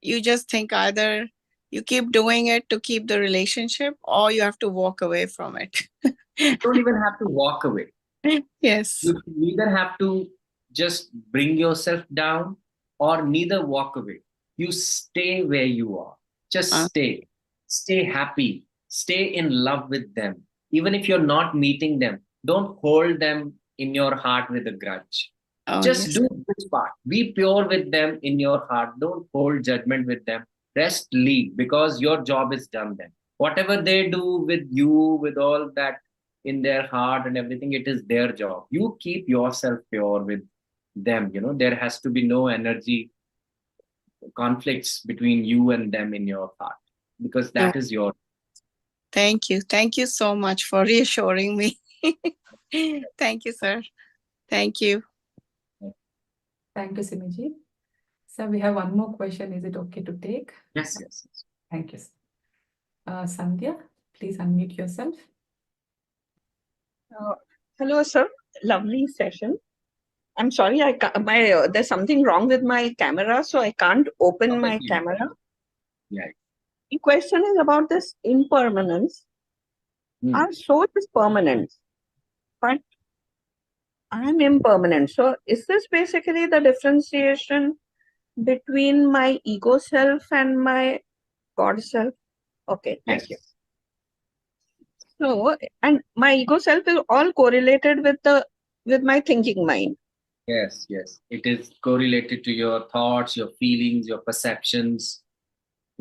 you just think either you keep doing it to keep the relationship, or you have to walk away from it. You don't even have to walk away. Yes. You neither have to just bring yourself down, or neither walk away. You stay where you are. Just stay. Stay happy. Stay in love with them. Even if you're not meeting them, don't hold them in your heart with a grudge. Just do this part. Be pure with them in your heart. Don't hold judgment with them. Rest, leave, because your job is done then. Whatever they do with you, with all that in their heart and everything, it is their job. You keep yourself pure with them. There has to be no energy conflicts between you and them in your heart, because that is your. Thank you. Thank you so much for reassuring me. Thank you, sir. Thank you. Thank you, Simiji. So we have one more question. Is it okay to take? Yes. Thank you. Sandhya, please unmute yourself. Hello, sir. Lovely session. I'm sorry, there's something wrong with my camera, so I can't open my camera. Yeah. The question is about this impermanence. Our soul is permanent, but I'm impermanent. So is this basically the differentiation between my ego self and my God self? Okay, thank you. So, and my ego self is all correlated with my thinking mind. Yes. It is correlated to your thoughts, your feelings, your perceptions.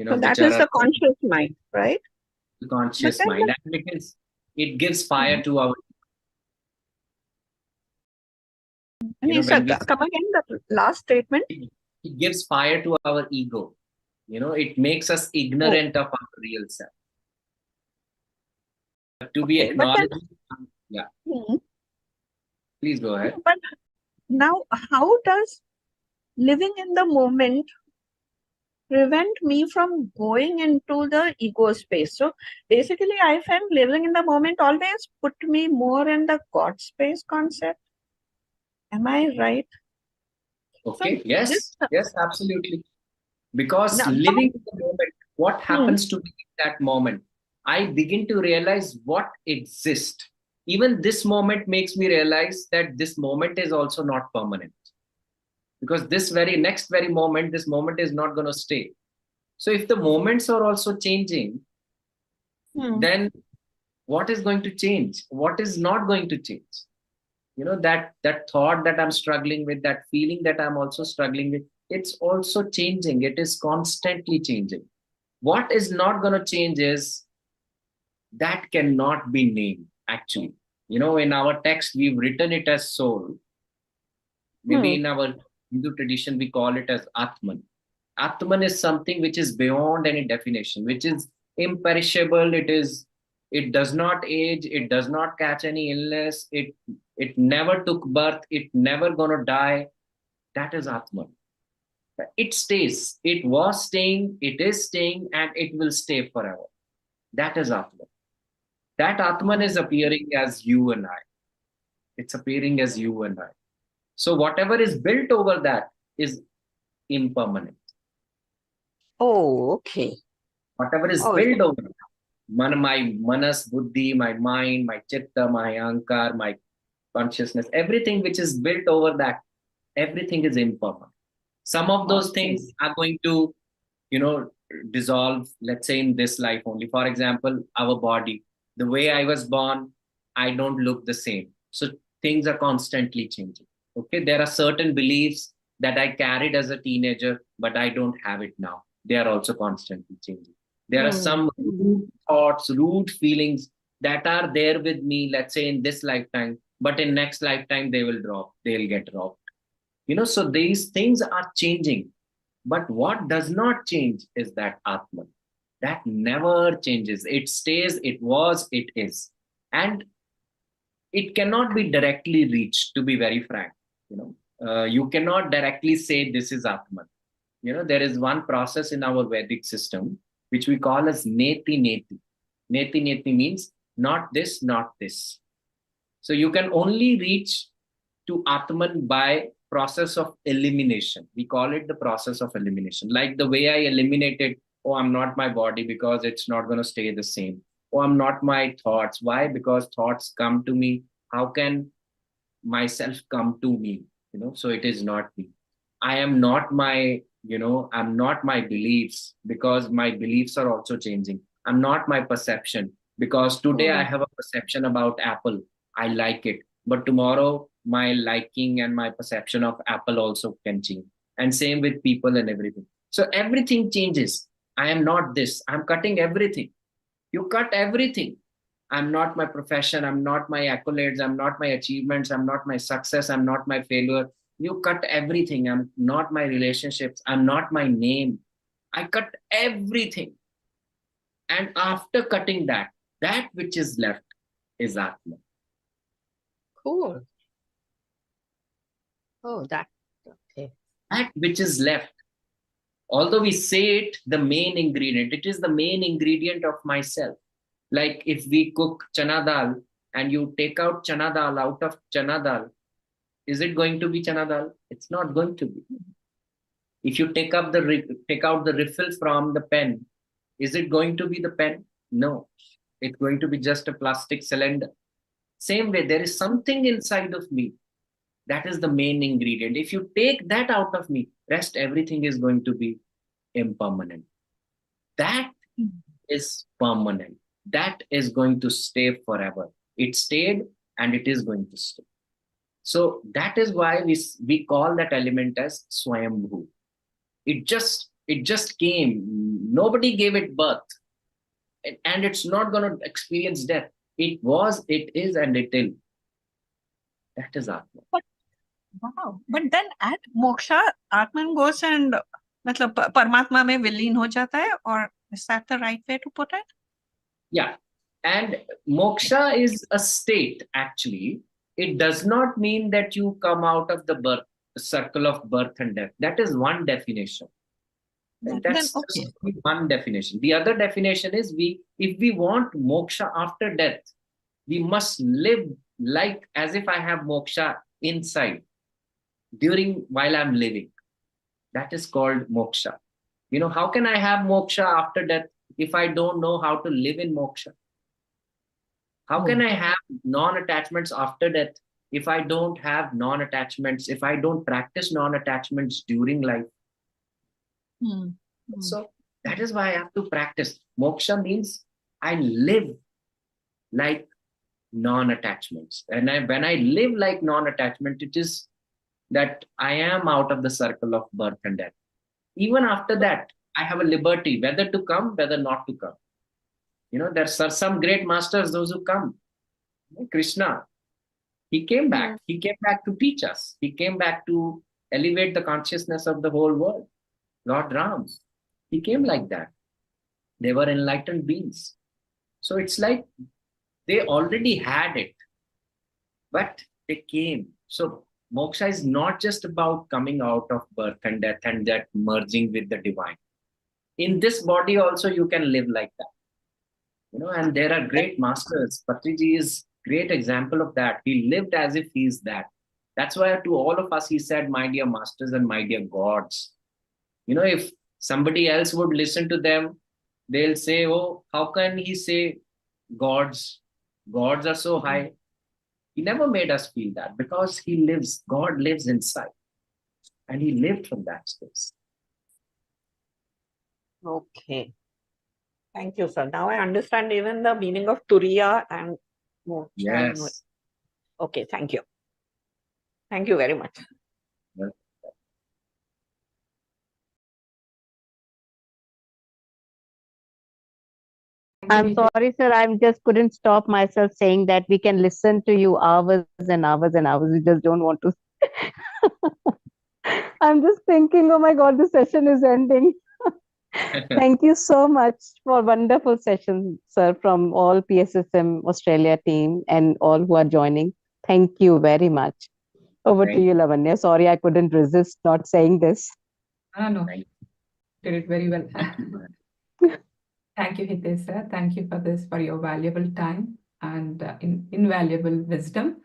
So that is the conscious mind, right? The conscious mind. And because it gives fire to our. Come again, the last statement. It gives fire to our ego. It makes us ignorant of our real self. to be Okay, but then, acknowledged. Yeah, hmm, please go ahead. but now how does living in the moment prevent me from going into the ego space? So basically, I find living in the moment always put me more in the God space concept. Am I right? Okay, So yes, this yes, absolutely. Because now, living in the moment, what hmm, happens to me in that moment? I begin to realize what exists. Even this moment makes me realize that this moment is also not permanent. Because this very next very moment, this moment is not going to stay. So if the moments are also changing, hmm, then what is going to change? What is not going to change? You know, that thought that I'm struggling with, that feeling that I'm also struggling with, it's also changing. It is constantly changing. What is not going to change is that cannot be named, actually. You know, in our text, we've written it as soul. Maybe hmm, in our Hindu tradition, we call it as Atman. Atman is something which is beyond any definition, which is imperishable. It does not age, it does not catch any illness, it never took birth, it never gonna die. That is Atman. It stays, it was staying, it is staying, and it will stay forever. That is Atman. That Atman is appearing as you and I. It's appearing as you and I. So whatever is built over that is impermanent. oh, okay. Whatever is Oh, built over that, my manas, buddhi, my mind, my chitta, my ankar, my consciousness, everything which is built over that, everything is impermanent. Some of those things are going to, you know, dissolve, let's say in this life only. For example, our body, the way I was born, I don't look the same. So things are constantly changing. Okay, there are certain beliefs that I carried as a teenager, but I don't have it now. They are also constantly changing. There are hmm, some root thoughts, root feelings that are there with me, let's say in this lifetime, but in next lifetime they will drop, they'll get dropped. You know, so these things are changing. But what does not change is that Atman. That never changes. It stays, it was, it is. And it cannot be directly reached, to be very frank. You know, you cannot directly say this is Atman. You know, there is one process in our Vedic system which we call as neti neti. Neti neti means not this, not this. So you can only reach to Atman by process of elimination. We call it the process of elimination. Like the way I eliminated, oh, I'm not my body because it's not going to stay the same. Oh, I'm not my thoughts. Why? Because thoughts come to me. How can myself come to me? You know, so it is not me. I am not my, you know, I'm not my beliefs because my beliefs are also changing. I'm not my perception because today I hmm, have a perception about Apple. I like it. But tomorrow my liking and my perception of Apple also can change. And same with people and everything. So everything changes. I am not this. I'm cutting everything. You cut everything. I'm not my profession. I'm not my accolades. I'm not my achievements. I'm not my success. I'm not my failure. You cut everything. I'm not my relationships. I'm not my name. I cut everything. And after cutting that, that which is left is Atman. cool. Oh, that, okay. That which is left, although we say it, the main ingredient, it is the main ingredient of myself. Like if we cook chana dal and you take out chana dal out of chana dal, is it going to be chana dal? It's not going to be. If you take out the refill from the pen, is it going to be the pen? No, it's going to be just a plastic cylinder. Same way, there is something inside of me that is the main ingredient. If you take that out of me, rest everything is going to be impermanent. That is permanent. That is going to stay forever. It stayed and it is going to stay. So that is why we call that element as Swayambhu. It just came. Nobody gave it birth. And it's not going to experience death. It was, it is, and it will. That is Atma. But wow. But then at moksha, Atman goes and मतलब परमात्मा में विलीन हो जाता है, or is that the right way to put it? Yeah. And moksha is a state, actually. It does not mean that you come out of the circle of birth and death. That is one definition. Right? That's okay. just one definition. The other definition is if we want moksha after death, we must live like as if I have moksha inside while I'm living. That is called moksha. How can I have moksha after death if I don't know how to live in moksha? How can I have non-attachments after death if I don't have non-attachments, if I don't practice non-attachments during life? So that is why I have to practice. Moksha means I live like non-attachments. And when I live like non-attachment, it is that I am out of the circle of birth and death. Even after that, I have a liberty whether to come, whether not to come. There are some great masters, those who come. Krishna, he came back. He came back to teach us. He came back to elevate the consciousness of the whole world. Lord Ram, he came like that. They were enlightened beings. So it's like they already had it, but they came. So moksha is not just about coming out of birth and death and that merging with the divine. In this body also you can live like that. And there are great masters. Patriji is great example of that. He lived as if he is that. That's why to all of us he said, my dear masters and my dear gods. If somebody else would listen to them, they'll say, oh, how can he say gods? Gods are so high. He never made us feel that because God lives inside. And he lived from that space. Okay. Thank you, sir. Now I understand even the meaning of Turiya and moksha. Yes. Okay, thank you. Thank you very much. Well, I'm sorry, sir. I just couldn't stop myself saying that we can listen to you hours and hours and hours. We just don't want to. I'm just thinking, oh my God, the session is ending. Thank you so much for wonderful session, sir, from all PSSM Australia team and all who are joining. Thank you very much. Over to you, Lavanya. Sorry, I couldn't resist not saying this. No. Thank Did it very well. you. Thank you, Hitesh sir. Thank you for your valuable time and invaluable wisdom.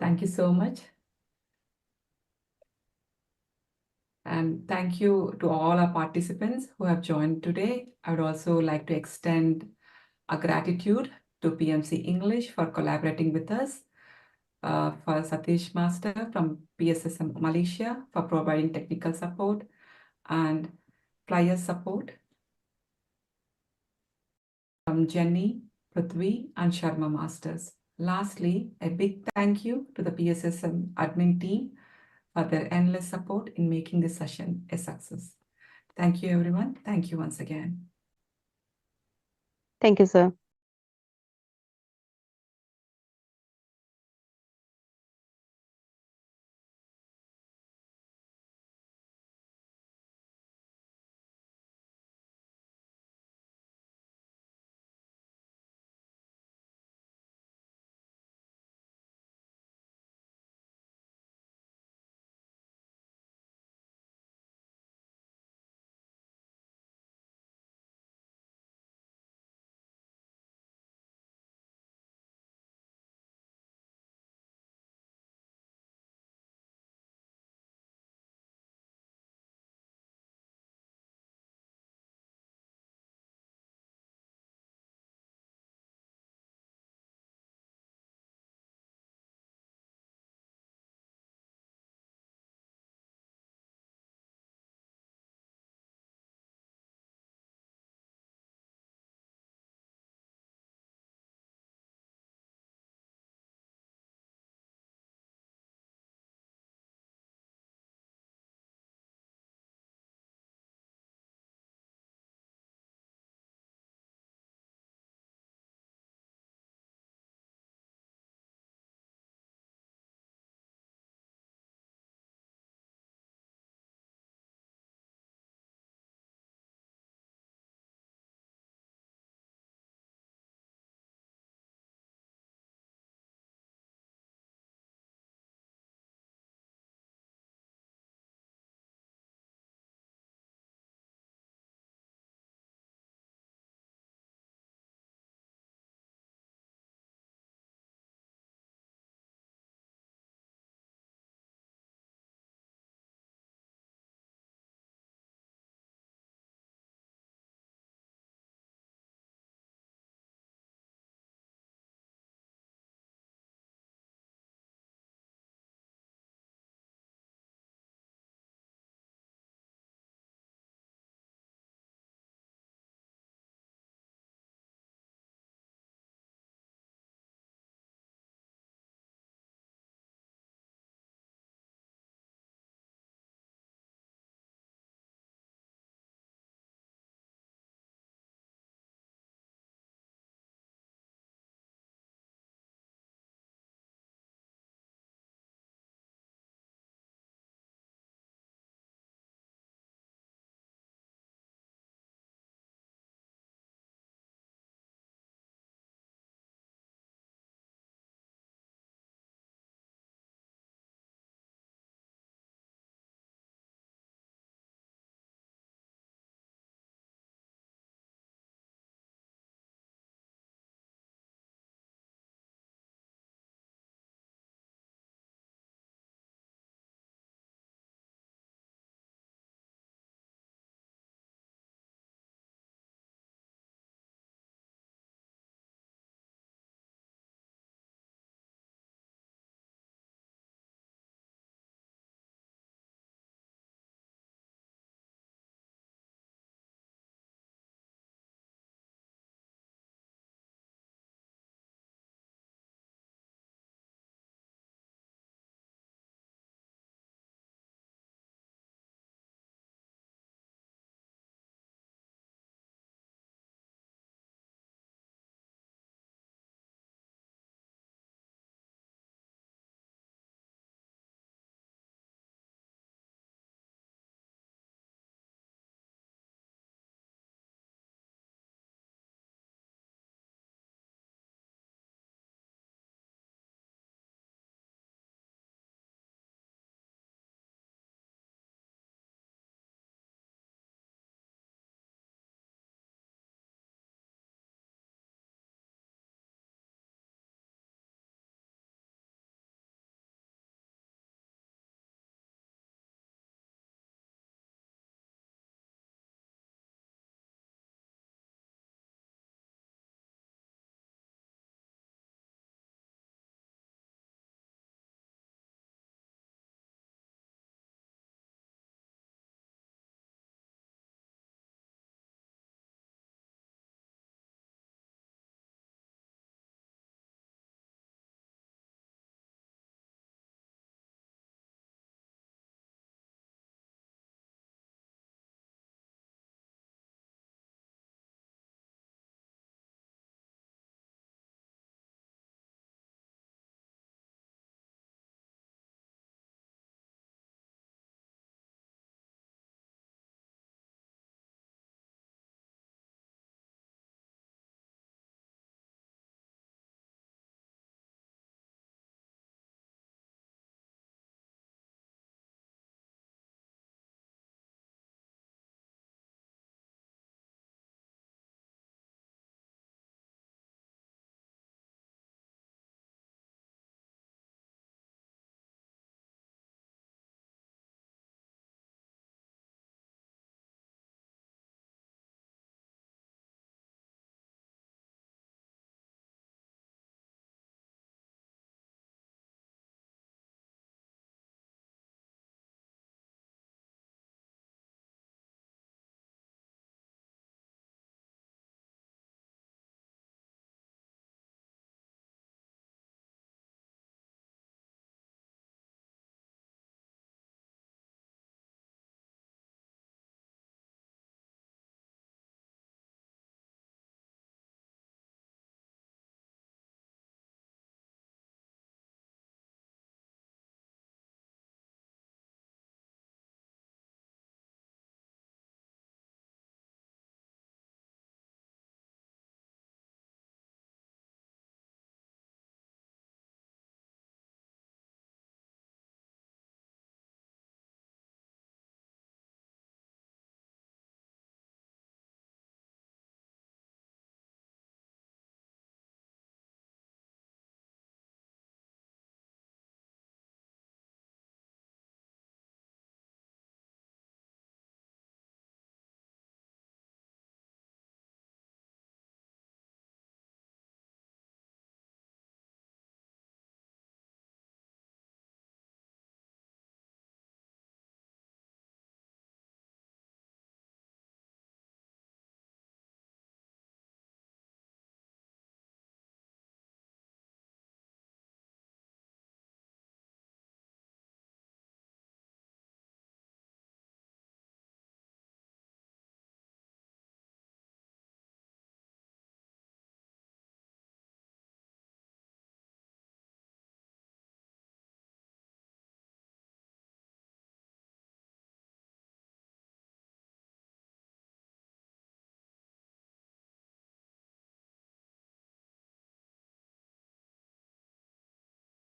Thank you so much. And thank you to all our participants who have joined today. I would also like to extend a gratitude to PMC English for collaborating with us, for Satish Master from PSSM Malaysia for providing technical support and flyer support from Jenny, Prithvi, and Sharma Masters. Lastly, a big thank you to the PSSM admin team for their endless support in making this session a success. Thank you, everyone. Thank you once again. Thank you, sir.